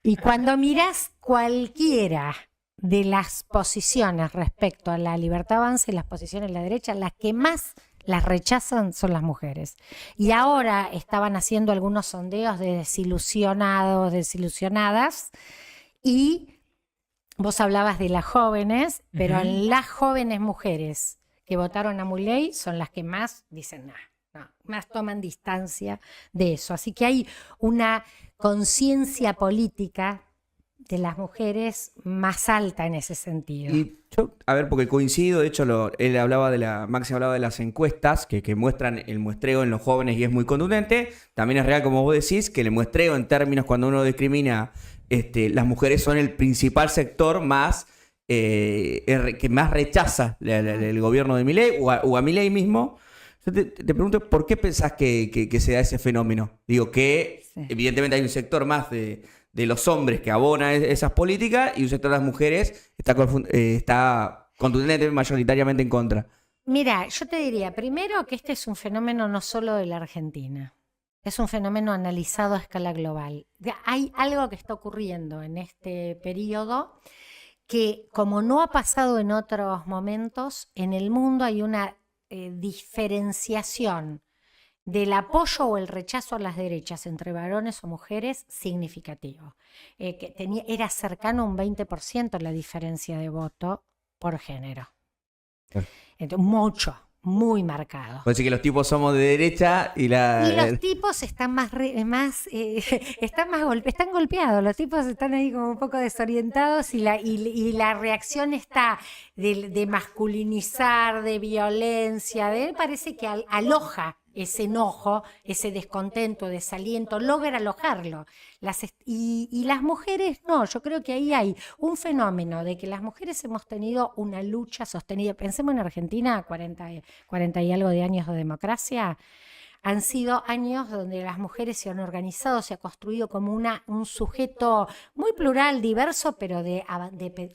Y cuando mirás cualquiera de las posiciones respecto a la libertad avanza y las posiciones de la derecha, las que más las rechazan son las mujeres. Y ahora estaban haciendo algunos sondeos de desilusionados, desilusionadas, y vos hablabas de las jóvenes, pero las jóvenes mujeres que votaron a Milei son las que más dicen no, más toman distancia de eso. Así que hay una conciencia política de las mujeres más alta en ese sentido. Y yo, a ver, porque coincido, de hecho, Maxi hablaba de las encuestas que muestran el muestreo en los jóvenes y es muy contundente. También es real, como vos decís, que el muestreo en términos cuando uno discrimina, las mujeres son el principal sector más que más rechaza el gobierno de Milei o a Milei mismo. Yo te pregunto, ¿por qué pensás que se da ese fenómeno? Digo que evidentemente hay un sector más de los hombres que abona esas políticas y un sector de las mujeres está contundentemente, mayoritariamente en contra. Mira, yo te diría, primero que este es un fenómeno no solo de la Argentina, es un fenómeno analizado a escala global. Hay algo que está ocurriendo en este periodo que, como no ha pasado en otros momentos, en el mundo hay una diferenciación del apoyo o el rechazo a las derechas entre varones o mujeres significativo. Era cercano a un 20% la diferencia de voto por género. Entonces, mucho, muy marcado. Puede decir que los tipos somos de derecha y los tipos están están golpeados, los tipos están ahí como un poco desorientados y la reacción está de masculinizar, de violencia, parece que aloja ese enojo, ese descontento, desaliento, logra alojarlo. Y las mujeres no, yo creo que ahí hay un fenómeno de que las mujeres hemos tenido una lucha sostenida. Pensemos en Argentina, 40 y algo de años de democracia. Han sido años donde las mujeres se han organizado, se ha construido como un sujeto muy plural, diverso, pero de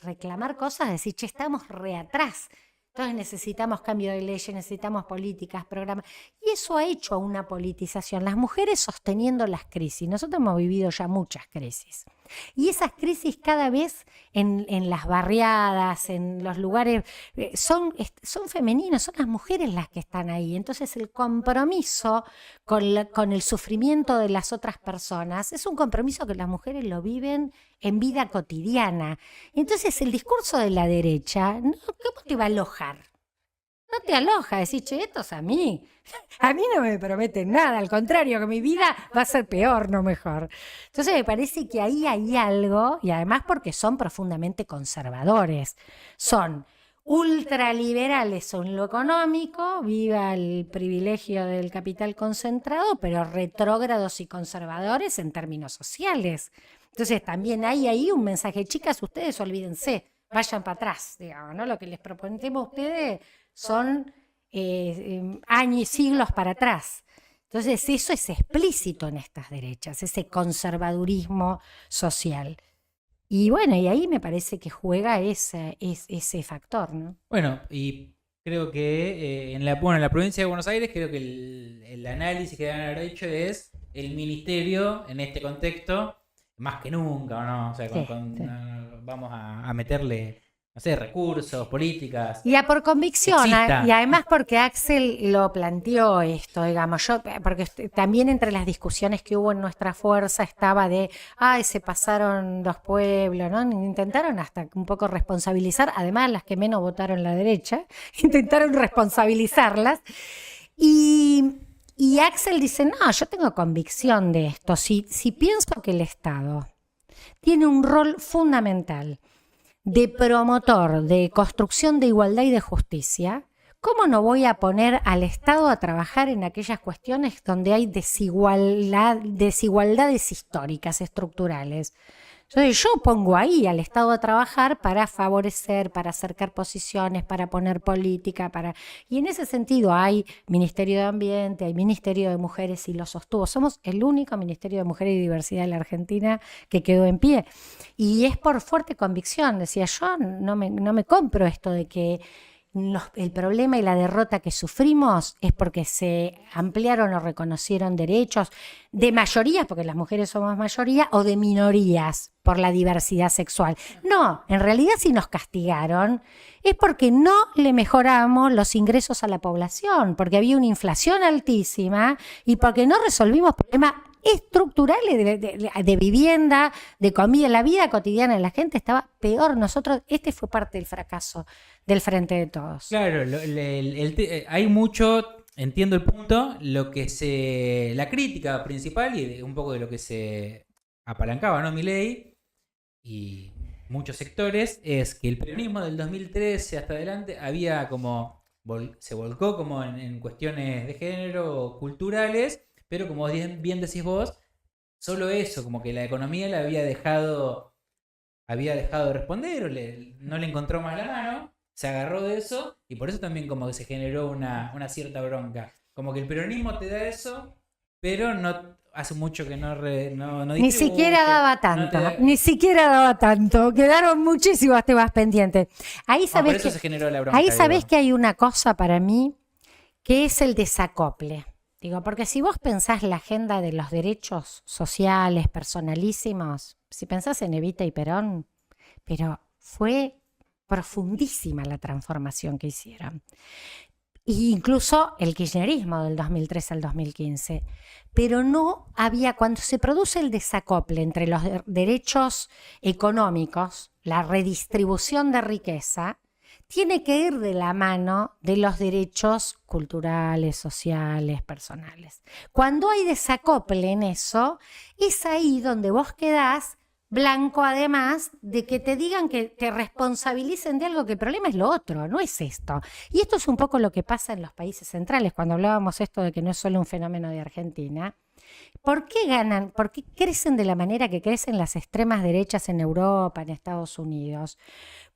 reclamar cosas, de decir, che, estamos re atrás. Entonces necesitamos cambio de leyes, necesitamos políticas, programas. Y eso ha hecho una politización. Las mujeres sosteniendo las crisis. Nosotros hemos vivido ya muchas crisis. Y esas crisis cada vez en las barriadas, en los lugares, son femeninos, son las mujeres las que están ahí. Entonces el compromiso con el sufrimiento de las otras personas es un compromiso que las mujeres lo viven en vida cotidiana. Entonces el discurso de la derecha, ¿cómo te va a alojar? No te aloja, decir, che, esto es a mí no me prometen nada, al contrario, que mi vida va a ser peor, no mejor. Entonces me parece que ahí hay algo, y además porque son profundamente conservadores, son ultraliberales en lo económico, viva el privilegio del capital concentrado, pero retrógrados y conservadores en términos sociales. Entonces también hay ahí un mensaje, chicas, ustedes olvídense, vayan para atrás, digamos, ¿no? Lo que les proponemos a ustedes son años y siglos para atrás. Entonces eso es explícito en estas derechas, ese conservadurismo social. Y bueno, y ahí me parece que juega ese factor, ¿no? Bueno, y creo que en la provincia de Buenos Aires, creo que el análisis que deben haber hecho es el ministerio en este contexto, más que nunca, ¿o no? O sea, Sí. vamos a meterle, no sé, recursos, políticas. Y por convicción, Sexista. y además porque Axel lo planteó esto, digamos, porque también entre las discusiones que hubo en nuestra fuerza estaba de, se pasaron los pueblos, ¿no? Intentaron hasta un poco responsabilizar, además las que menos votaron la derecha, intentaron responsabilizarlas. Y Axel dice, no, yo tengo convicción de esto, si pienso que el Estado tiene un rol fundamental de promotor de construcción de igualdad y de justicia, ¿cómo no voy a poner al Estado a trabajar en aquellas cuestiones donde hay desigualdades históricas, estructurales? Entonces yo pongo ahí al Estado a trabajar para favorecer, para acercar posiciones, para poner política, y en ese sentido hay Ministerio de Ambiente, hay Ministerio de Mujeres y lo sostuvo. Somos el único Ministerio de Mujeres y Diversidad de la Argentina que quedó en pie. Y es por fuerte convicción, decía yo, no me compro esto de que el problema y la derrota que sufrimos es porque se ampliaron o reconocieron derechos de mayorías, porque las mujeres somos mayoría, o de minorías por la diversidad sexual. No, en realidad si nos castigaron es porque no le mejoramos los ingresos a la población, porque había una inflación altísima y porque no resolvimos problemas estructurales de vivienda, de comida. La vida cotidiana de la gente estaba peor. Este fue parte del fracaso del Frente de Todos. Claro, hay mucho, entiendo el punto, la crítica principal y un poco de lo que se apalancaba, ¿no? Milei y muchos sectores, es que el peronismo del 2013 hasta adelante se volcó como en cuestiones de género, culturales, pero como bien decís vos, solo eso, como que la economía la había dejado de responder o no le encontró más la mano, se agarró de eso y por eso también como que se generó una cierta bronca. Como que el peronismo te da eso, pero no hace mucho que no Ni siquiera daba tanto, ni siquiera daba tanto. Quedaron muchísimos temas pendientes. Ahí sabés, por eso se generó la bronca, ahí sabés que hay una cosa para mí que es el desacople. Digo, porque si vos pensás la agenda de los derechos sociales, personalísimos, si pensás en Evita y Perón, pero fue profundísima la transformación que hicieron. E incluso el kirchnerismo del 2003 al 2015. Pero no había, cuando se produce el desacople entre los derechos económicos, la redistribución de riqueza, tiene que ir de la mano de los derechos culturales, sociales, personales. Cuando hay desacople en eso, es ahí donde vos quedás blanco, además de que te digan que te responsabilicen de algo, que el problema es lo otro, no es esto. Y esto es un poco lo que pasa en los países centrales, cuando hablábamos esto de que no es solo un fenómeno de Argentina. ¿Por qué ganan? ¿Por qué crecen de la manera que crecen las extremas derechas en Europa, en Estados Unidos?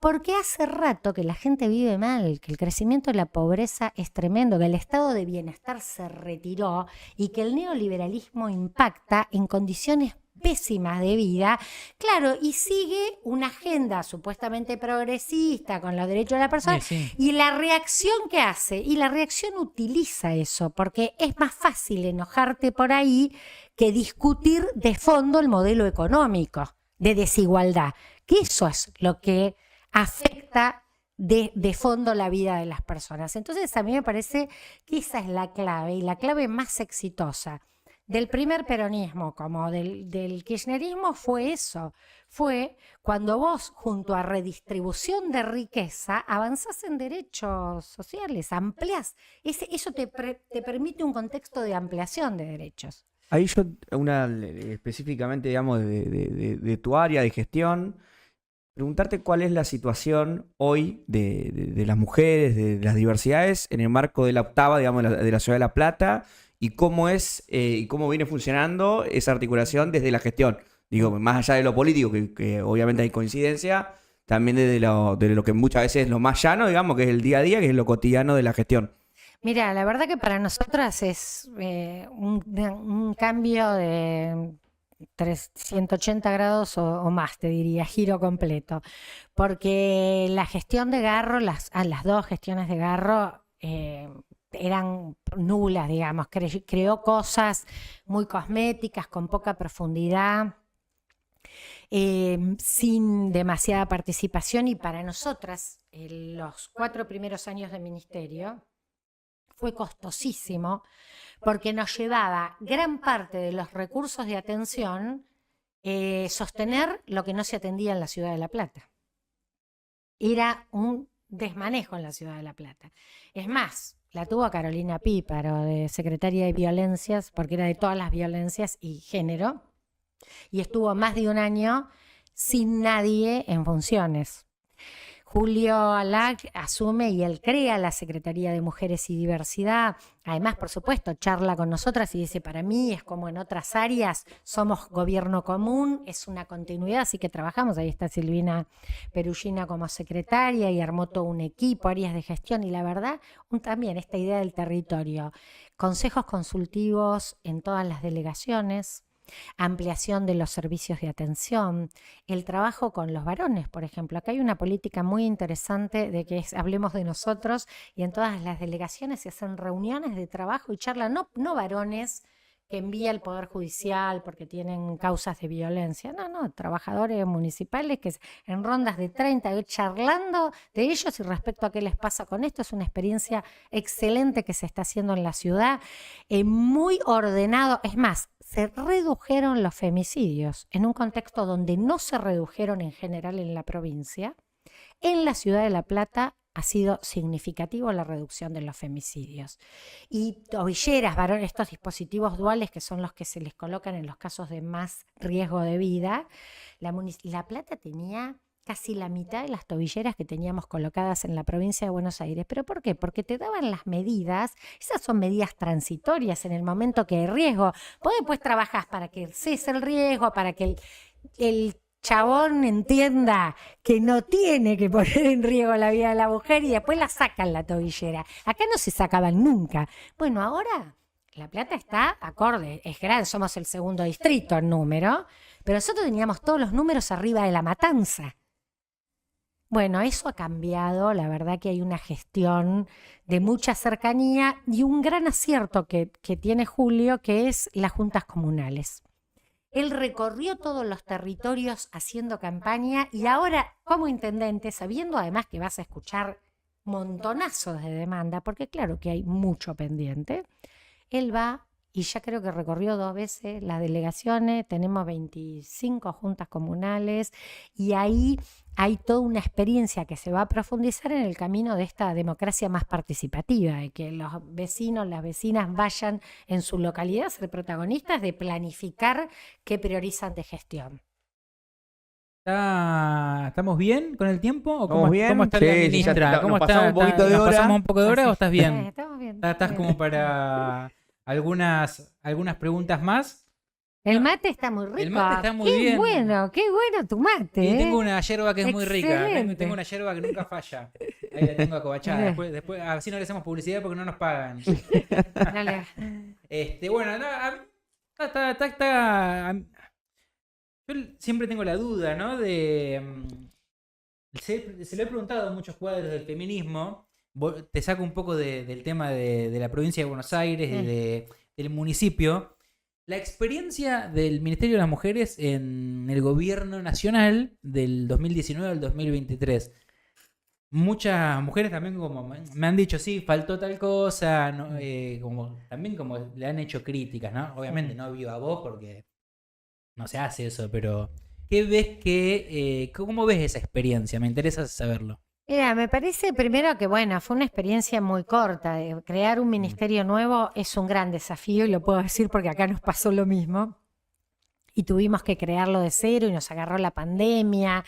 Porque hace rato que la gente vive mal, que el crecimiento de la pobreza es tremendo, que el estado de bienestar se retiró y que el neoliberalismo impacta en condiciones pésimas de vida, claro, y sigue una agenda supuestamente progresista con los derechos de la persona, sí. Y la reacción que hace, y la reacción utiliza eso, porque es más fácil enojarte por ahí que discutir de fondo el modelo económico de desigualdad, que eso es lo que afecta de fondo la vida de las personas. Entonces a mí me parece que esa es la clave, y la clave más exitosa del primer peronismo como del kirchnerismo fue eso, fue cuando vos junto a redistribución de riqueza avanzás en derechos sociales, ampliás, eso te permite un contexto de ampliación de derechos. Ahí yo, específicamente, digamos, de tu área de gestión, preguntarte cuál es la situación hoy de las mujeres, de las diversidades, en el marco de la octava, digamos, de la Ciudad de La Plata, y cómo es y cómo viene funcionando esa articulación desde la gestión. Digo, más allá de lo político, que obviamente hay coincidencia, también de lo que muchas veces es lo más llano, digamos, que es el día a día, que es lo cotidiano de la gestión. Mira, la verdad que para nosotras es un cambio de 180 grados o más, te diría, giro completo. Porque la gestión de Garro, las dos gestiones de Garro eran nulas, digamos. Creó cosas muy cosméticas, con poca profundidad, sin demasiada participación. Y para nosotras, los 4 primeros años de ministerio fue costosísimo porque nos llevaba gran parte de los recursos de atención sostener lo que no se atendía en la Ciudad de La Plata. Era un desmanejo en la Ciudad de La Plata. Es más, la tuvo Carolina Píparo de secretaria de Violencias, porque era de todas las violencias y género, y estuvo más de un año sin nadie en funciones. Julio Alac asume y él crea la Secretaría de Mujeres y Diversidad. Además, por supuesto, charla con nosotras y dice, para mí es como en otras áreas, somos gobierno común, es una continuidad, así que trabajamos. Ahí está Silvina Perugina como secretaria y armó todo un equipo, áreas de gestión y la verdad, también esta idea del territorio. Consejos consultivos en todas las delegaciones, ampliación de los servicios de atención, el trabajo con los varones, por ejemplo. Acá hay una política muy interesante de que hablemos de nosotros y en todas las delegaciones se hacen reuniones de trabajo y charla, no varones que envía el Poder Judicial porque tienen causas de violencia, no, trabajadores municipales que en rondas de 30 charlando de ellos y respecto a qué les pasa con esto. Es una experiencia excelente que se está haciendo en la ciudad, muy ordenado. Es más, se redujeron los femicidios en un contexto donde no se redujeron en general en la provincia. En la Ciudad de La Plata ha sido significativo la reducción de los femicidios. Y tobilleras, varones, estos dispositivos duales que son los que se les colocan en los casos de más riesgo de vida, La Plata tenía casi la mitad de las tobilleras que teníamos colocadas en la provincia de Buenos Aires. ¿Pero por qué? Porque te daban las medidas, esas son medidas transitorias en el momento que hay riesgo. Vos después trabajás para que cese el riesgo, para que el chabón entienda que no tiene que poner en riesgo la vida de la mujer y después la sacan la tobillera. Acá no se sacaban nunca. Bueno, ahora La Plata está acorde, es grande, somos el segundo distrito en número, pero nosotros teníamos todos los números arriba de La Matanza. Bueno, eso ha cambiado, la verdad que hay una gestión de mucha cercanía y un gran acierto que tiene Julio, que es las juntas comunales. Él recorrió todos los territorios haciendo campaña y ahora como intendente, sabiendo además que vas a escuchar montonazos de demanda, porque claro que hay mucho pendiente, él va y ya creo que recorrió 2 veces las delegaciones, tenemos 25 juntas comunales y ahí hay toda una experiencia que se va a profundizar en el camino de esta democracia más participativa, de que los vecinos, las vecinas vayan en su localidad a ser protagonistas de planificar qué priorizan de gestión. ¿Estamos bien con el tiempo? ¿O ¿Estamos bien? ¿Cómo está Sí, la sí, ministra? ya ¿Cómo nos está? pasamos un poquito de ¿Nos hora. pasamos un poco de hora o estás bien? Estamos bien. ¿Estás como para algunas preguntas más? El mate está muy rico. El mate está muy qué bien. Qué bueno tu mate. Y tengo una yerba que es muy rica. Excelente. Tengo una yerba que nunca falla. Ahí la tengo acobachada. Después, así no le hacemos publicidad porque no nos pagan. Dale. Bueno, yo siempre tengo la duda, ¿no? Se lo he preguntado a muchos cuadros del feminismo. Te saco un poco del tema de la provincia de Buenos Aires y del municipio. La experiencia del Ministerio de las Mujeres en el gobierno nacional del 2019 al 2023. Muchas mujeres también como me han dicho, sí, faltó tal cosa, ¿no? También como le han hecho críticas, ¿no? Obviamente no viva voz porque no se hace eso, pero ¿cómo ves esa experiencia? Me interesa saberlo. Mira, me parece primero que, bueno, fue una experiencia muy corta. Crear un ministerio nuevo es un gran desafío y lo puedo decir porque acá nos pasó lo mismo. y tuvimos que crearlo de cero y nos agarró la pandemia,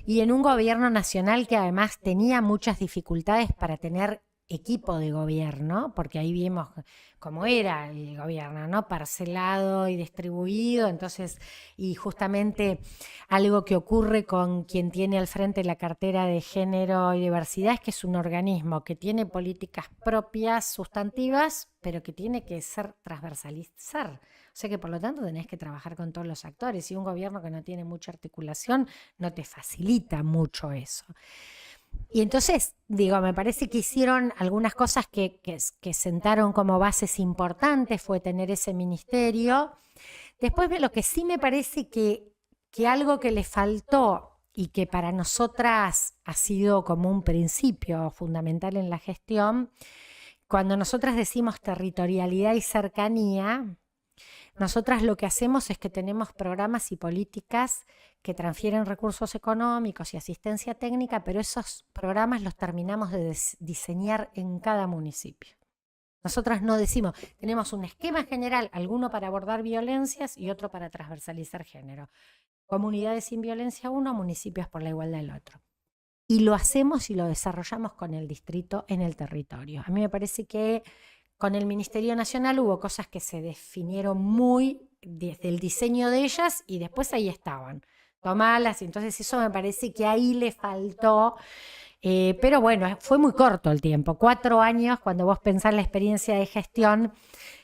y en un gobierno nacional que además tenía muchas dificultades para tener equipo de gobierno, porque ahí vimos cómo era el gobierno, ¿no? Parcelado y distribuido, entonces, y justamente algo que ocurre con quien tiene al frente la cartera de género y diversidad es que es un organismo que tiene políticas propias, sustantivas, pero que tiene que ser transversalizar. O sea que por lo tanto tenés que trabajar con todos los actores, y un gobierno que no tiene mucha articulación no te facilita mucho eso. Y entonces, digo, me parece que hicieron algunas cosas que sentaron como bases importantes, fue tener ese ministerio. Después, lo que sí me parece que algo que le faltó y que para nosotras ha sido como un principio fundamental en la gestión, cuando nosotras decimos territorialidad y cercanía, nosotras lo que hacemos es que tenemos programas y políticas que transfieren recursos económicos y asistencia técnica, pero esos programas los terminamos de diseñar en cada municipio. Nosotras no decimos, tenemos un esquema general, alguno para abordar violencias y otro para transversalizar género. Comunidades sin violencia uno, municipios por la igualdad el otro. Y lo hacemos y lo desarrollamos con el distrito en el territorio. A mí me parece que con el Ministerio Nacional hubo cosas que se definieron muy desde el diseño de ellas y después ahí estaban, tomalas, y entonces eso me parece que ahí le faltó, pero bueno, fue muy corto el tiempo, 4 años, cuando vos pensás la experiencia de gestión,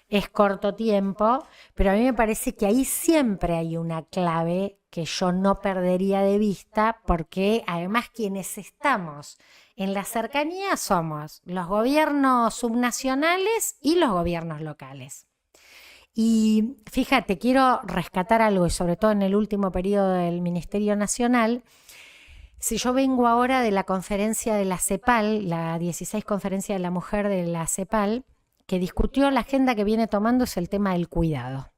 es corto tiempo, pero a mí me parece que ahí siempre hay una clave que yo no perdería de vista, porque además quienes estamos en la cercanía somos los gobiernos subnacionales y los gobiernos locales. Y fíjate, quiero rescatar algo, y sobre todo en el último periodo del Ministerio Nacional. Si yo vengo ahora de la conferencia de la CEPAL, la 16 Conferencia de la Mujer de la CEPAL, que discutió la agenda que viene tomando es el tema del cuidado.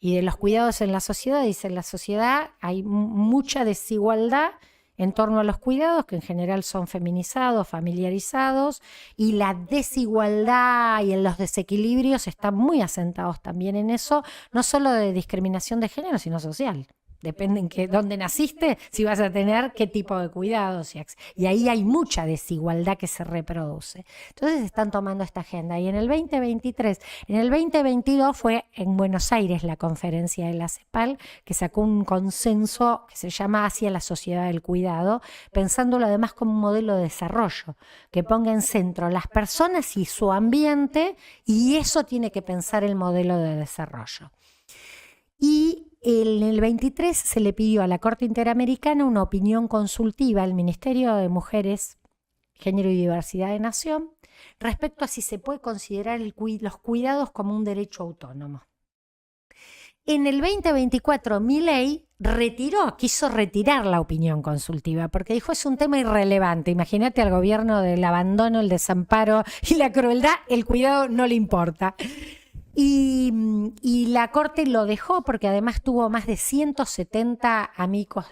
Y de los cuidados en la sociedad, dice, en la sociedad hay mucha desigualdad en torno a los cuidados, que en general son feminizados, familiarizados, y la desigualdad y en los desequilibrios están muy asentados también en eso, no solo de discriminación de género, sino social. Depende en dónde naciste, si vas a tener qué tipo de cuidados. Y ahí hay mucha desigualdad que se reproduce. Entonces están tomando esta agenda. Y en el 2023, en el 2022 fue en Buenos Aires la conferencia de la CEPAL, que sacó un consenso que se llama Hacia la Sociedad del Cuidado, pensándolo además como un modelo de desarrollo, que ponga en centro las personas y su ambiente, y eso tiene que pensar el modelo de desarrollo. Y en el 23 se le pidió a la Corte Interamericana una opinión consultiva al Ministerio de Mujeres, Género y Diversidad de Nación respecto a si se puede considerar los cuidados como un derecho autónomo. En el 2024 Milei quiso retirar la opinión consultiva porque dijo es un tema irrelevante. Imagínate al gobierno del abandono, el desamparo y la crueldad, el cuidado no le importa. Y la Corte lo dejó porque además tuvo más de 170 amicus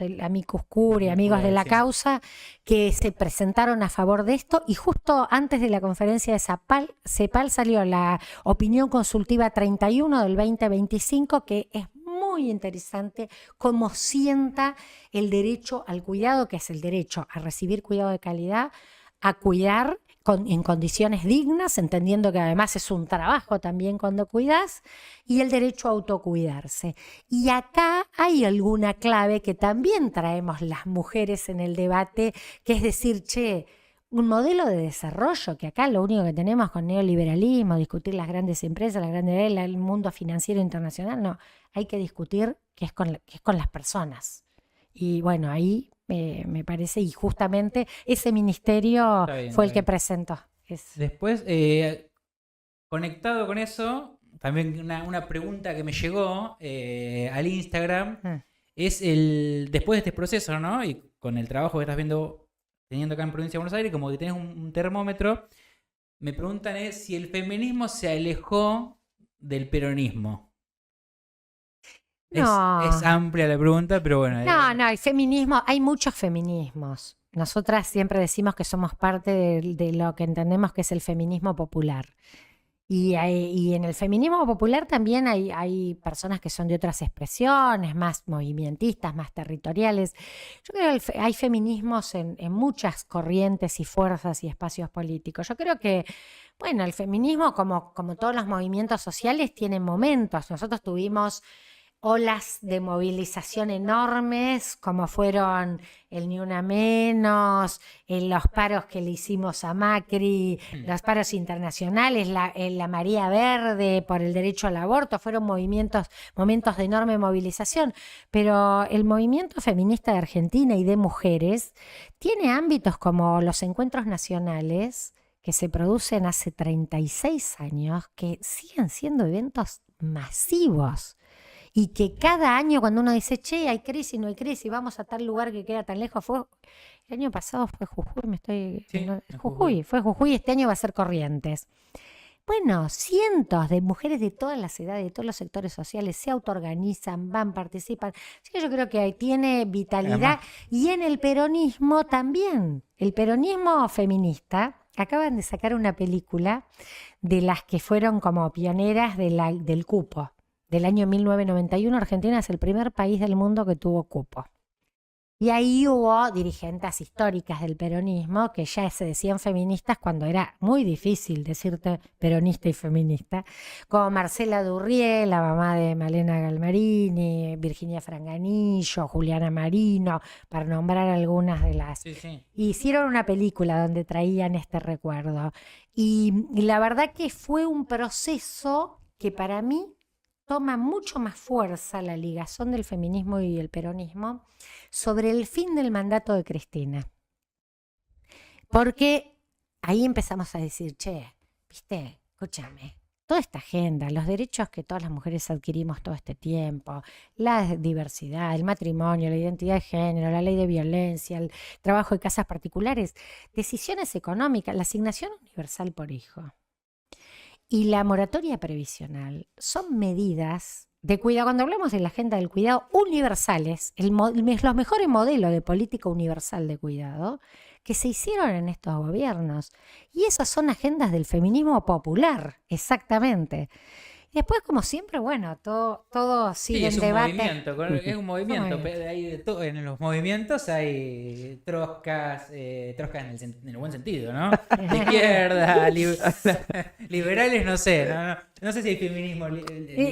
curiae, amigos de la causa, que se presentaron a favor de esto, y justo antes de la conferencia de CEPAL salió la opinión consultiva 31 del 2025, que es muy interesante cómo sienta el derecho al cuidado, que es el derecho a recibir cuidado de calidad, a cuidar en condiciones dignas, entendiendo que además es un trabajo también cuando cuidas, y el derecho a autocuidarse. Y acá hay alguna clave que también traemos las mujeres en el debate, que es decir, un modelo de desarrollo, que acá lo único que tenemos con neoliberalismo, discutir las grandes empresas, el mundo financiero internacional, no, hay que discutir que es con las personas. Y bueno, ahí me parece, y justamente ese ministerio fue el que presentó. Después, conectado con eso, también una pregunta que me llegó al Instagram es después de este proceso, ¿no? Y con el trabajo que estás teniendo acá en Provincia de Buenos Aires, como que tenés un termómetro, me preguntan si el feminismo se alejó del peronismo. No. Es amplia la pregunta, pero bueno. No, el feminismo, hay muchos feminismos. Nosotras siempre decimos que somos parte de lo que entendemos que es el feminismo popular. Y en el feminismo popular también hay personas que son de otras expresiones, más movimentistas, más territoriales. Yo creo que hay feminismos en muchas corrientes y fuerzas y espacios políticos. Yo creo que, bueno, el feminismo, como todos los movimientos sociales, tiene momentos. Nosotros tuvimos olas de movilización enormes, como fueron el Ni Una Menos, los paros que le hicimos a Macri, los paros internacionales, la Marea Verde por el derecho al aborto, fueron momentos de enorme movilización. Pero el movimiento feminista de Argentina y de mujeres tiene ámbitos como los encuentros nacionales, que se producen hace 36 años, que siguen siendo eventos masivos. Y que cada año cuando uno dice, che, hay crisis, no hay crisis, vamos a tal lugar que queda tan lejos, el año pasado fue Jujuy, fue Jujuy, este año va a ser Corrientes. Bueno, cientos de mujeres de todas las edades, de todos los sectores sociales, se autoorganizan, van, participan. Así que yo creo que tiene vitalidad. Y en el peronismo también, el peronismo feminista, acaban de sacar una película de las que fueron como pioneras del cupo. Del año 1991, Argentina es el primer país del mundo que tuvo cupo. Y ahí hubo dirigentes históricas del peronismo que ya se decían feministas cuando era muy difícil decirte peronista y feminista, como Marcela Durrié, la mamá de Malena Galmarini, Virginia Franganillo, Juliana Marino, para nombrar algunas de las... Sí. Hicieron una película donde traían este recuerdo. Y la verdad que fue un proceso que para mí toma mucho más fuerza la ligazón del feminismo y el peronismo sobre el fin del mandato de Cristina. Porque ahí empezamos a decir, che, viste, escúchame, toda esta agenda, los derechos que todas las mujeres adquirimos todo este tiempo, la diversidad, el matrimonio, la identidad de género, la ley de violencia, el trabajo de casas particulares, decisiones económicas, la asignación universal por hijo y la moratoria previsional son medidas de cuidado. Cuando hablamos de la agenda del cuidado, universales, los mejores modelos de política universal de cuidado que se hicieron en estos gobiernos. Y esas son agendas del feminismo popular, exactamente. Y después, como siempre, bueno, todo sigue en debate. Es un movimiento. En los movimientos hay troscas en el buen sentido, ¿no? De izquierda, liberales, no sé. No sé si hay feminismo.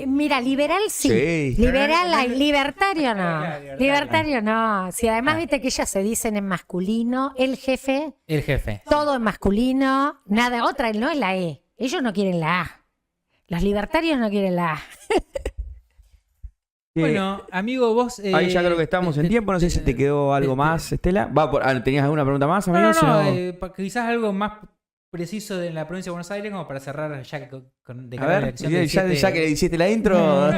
Mira, liberal sí. Liberal hay, libertario no. Libertario no. Si además viste que ellas se dicen en masculino, el jefe. Todo en masculino, nada, otra no es la E. Ellos no quieren la A. Los libertarios no quieren la A. Bueno, amigo, vos... ahí ya creo que estamos en tiempo. No sé si te quedó algo más, Estela. ¿Tenías alguna pregunta más, amigo? No, quizás algo más preciso de la provincia de Buenos Aires, como para cerrar ya de cara a la elección del 7... Ya que le hiciste la intro.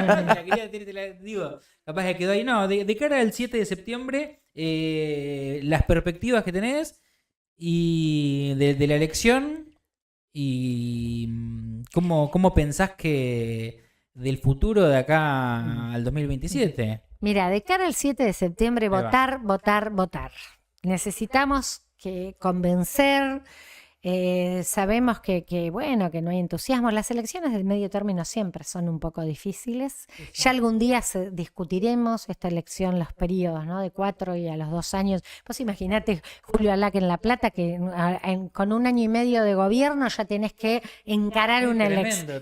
Digo, capaz que quedó ahí. No, de cara al 7 de septiembre, las perspectivas que tenés y de la elección... ¿Y cómo pensás que del futuro de acá al 2027? Mira, de cara al 7 de septiembre, votar. Necesitamos convencer. Sabemos que no hay entusiasmo. Las elecciones del medio término siempre son un poco difíciles. Sí. Ya algún día discutiremos esta elección, los periodos, ¿no? De 4 y a los 2 años. Vos imaginate, Julio Alac en La Plata, que con 1 año y medio de gobierno ya tenés que encarar una elección.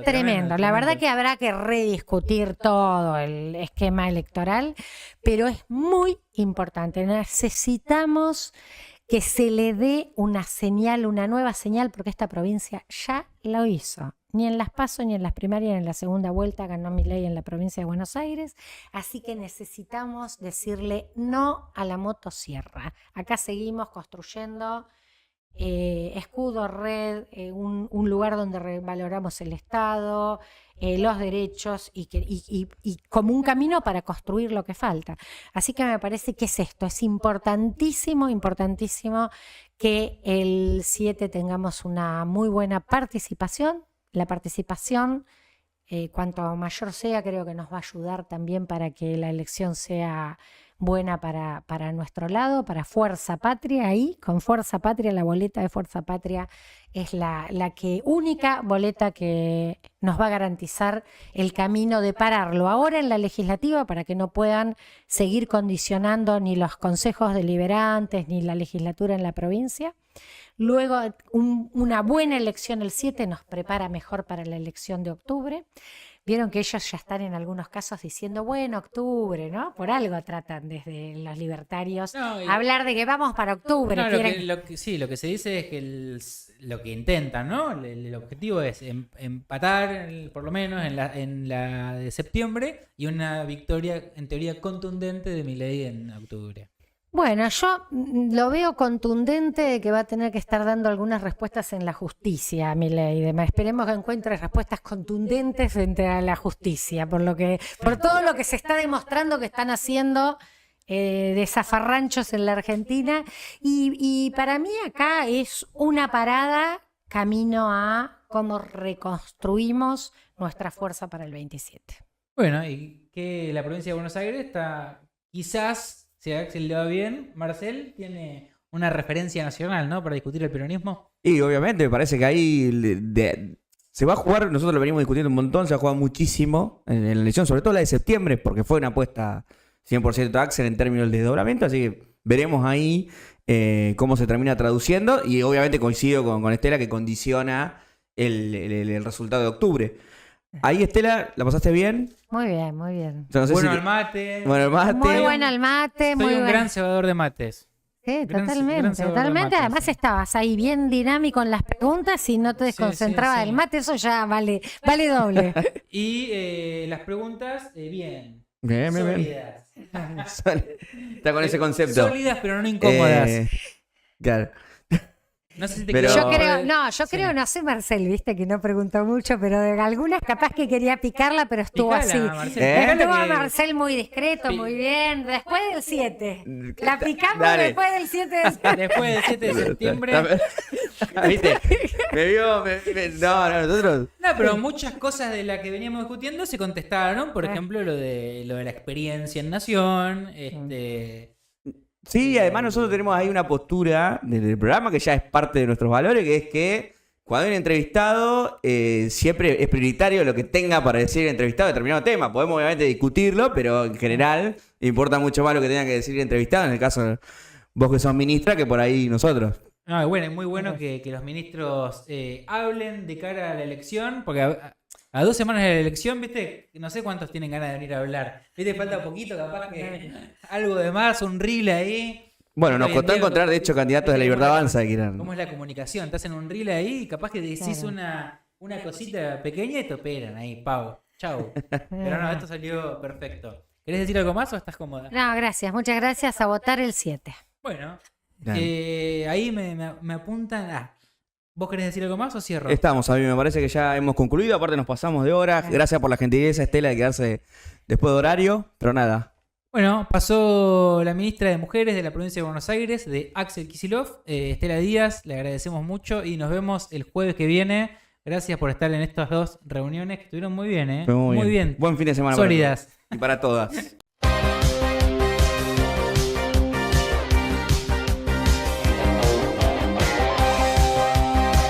Tremendo. La verdad que habrá que rediscutir todo el esquema electoral, pero es muy importante. Necesitamos que se le dé una señal, una nueva señal, porque esta provincia ya lo hizo. Ni en las PASO, ni en las primarias, ni en la segunda vuelta ganó Milei en la provincia de Buenos Aires. Así que necesitamos decirle no a la motosierra. Acá seguimos construyendo escudo, red, un lugar donde revaloramos el Estado, los derechos y como un camino para construir lo que falta. Así que me parece que es esto, es importantísimo que el 7 tengamos una muy buena participación. La participación, cuanto mayor sea, creo que nos va a ayudar también para que la elección sea buena para nuestro lado, para Fuerza Patria. Ahí, con Fuerza Patria, la boleta de Fuerza Patria es la única boleta que nos va a garantizar el camino de pararlo ahora en la legislativa para que no puedan seguir condicionando ni los consejos deliberantes ni la legislatura en la provincia. Luego, una buena elección el 7 nos prepara mejor para la elección de octubre. Vieron que ellos ya están en algunos casos diciendo, bueno, octubre, ¿no? Por algo tratan desde los libertarios hablar de que vamos para octubre. No, lo que se dice es que lo que intentan, ¿no? El objetivo es empatar, por lo menos, en la de septiembre y una victoria, en teoría, contundente de Milei en octubre. Bueno, yo lo veo contundente de que va a tener que estar dando algunas respuestas en la justicia, Milei. Esperemos que encuentre respuestas contundentes frente a la justicia, por todo lo que se está demostrando que están haciendo de zafarranchos en la Argentina. Y para mí acá es una parada camino a cómo reconstruimos nuestra fuerza para el 27. Bueno, y que la provincia de Buenos Aires está quizás... Si a Axel le va bien, Marcel tiene una referencia nacional, ¿no? Para discutir el peronismo. Y obviamente me parece que ahí se va a jugar, nosotros lo venimos discutiendo un montón, se va a jugar muchísimo en la elección, sobre todo la de septiembre, porque fue una apuesta 100% Axel en términos del desdoblamiento, así que veremos ahí cómo se termina traduciendo y obviamente coincido con Estela que condiciona el resultado de octubre. Ahí, Estela, ¿la pasaste bien? Muy bien, muy bien. No sé Bueno el mate. Muy bueno el mate, Soy un gran cebador de mates. Sí, Gran totalmente. cebador de mates, Además sí. estabas ahí bien dinámico en las preguntas y no te desconcentrabas del mate, eso ya vale doble. Y las preguntas, bien. Bien. Sólidas. Está con ese concepto. Sólidas, pero no incómodas. Claro. No sé si te Pero- Yo creo, Sí. no sé Marcel, viste que no preguntó mucho, pero de algunas capaz que quería picarla, pero estuvo Picala, así. Marcel, Estuvo picala que- Marcel muy discreto, muy bien. Después del 7. La picamos Dale. después del 7 Después del 7 de septiembre. ¿Viste? Me vio. No, nosotros. No, pero muchas cosas de las que veníamos discutiendo se contestaron. Por ejemplo, lo de la experiencia en Nación. Sí, además nosotros tenemos ahí una postura del programa que ya es parte de nuestros valores, que es que cuando hay un entrevistado, siempre es prioritario lo que tenga para decir el entrevistado de determinado tema. Podemos obviamente discutirlo, pero en general importa mucho más lo que tenga que decir el entrevistado, en el caso de vos que sos ministra, que por ahí nosotros. No, bueno, es muy bueno que los ministros hablen de cara a la elección, porque a 2 semanas de la elección, ¿viste? No sé cuántos tienen ganas de venir a hablar. ¿Viste? Falta poquito, capaz que algo de más, un reel ahí. Bueno, nos Hoy en costó día, encontrar, de hecho, candidatos de la Libertad Avanza que quieran. ¿Cómo es la comunicación? Te hacen un reel ahí y capaz que decís Claro. una cosita pequeña y te operan ahí, pavo. Chau. Pero no, esto salió perfecto. ¿Querés decir algo más o estás cómoda? No, gracias, muchas gracias. A votar el 7. Bueno, Dale. ahí me apuntan. ¿Vos querés decir algo más o cierro? Estamos, a mí me parece que ya hemos concluido. Aparte nos pasamos de hora. Gracias por la gentileza, Estela, de quedarse después de horario. Pero nada. Bueno, pasó la ministra de Mujeres de la provincia de Buenos Aires, de Axel Kicillof, Estela Díaz, le agradecemos mucho y nos vemos el jueves que viene. Gracias por estar en estas 2 reuniones que estuvieron muy bien, ¿eh? Fue muy bien. bien. Buen fin de semana. Sólidas. Para todos y para todas.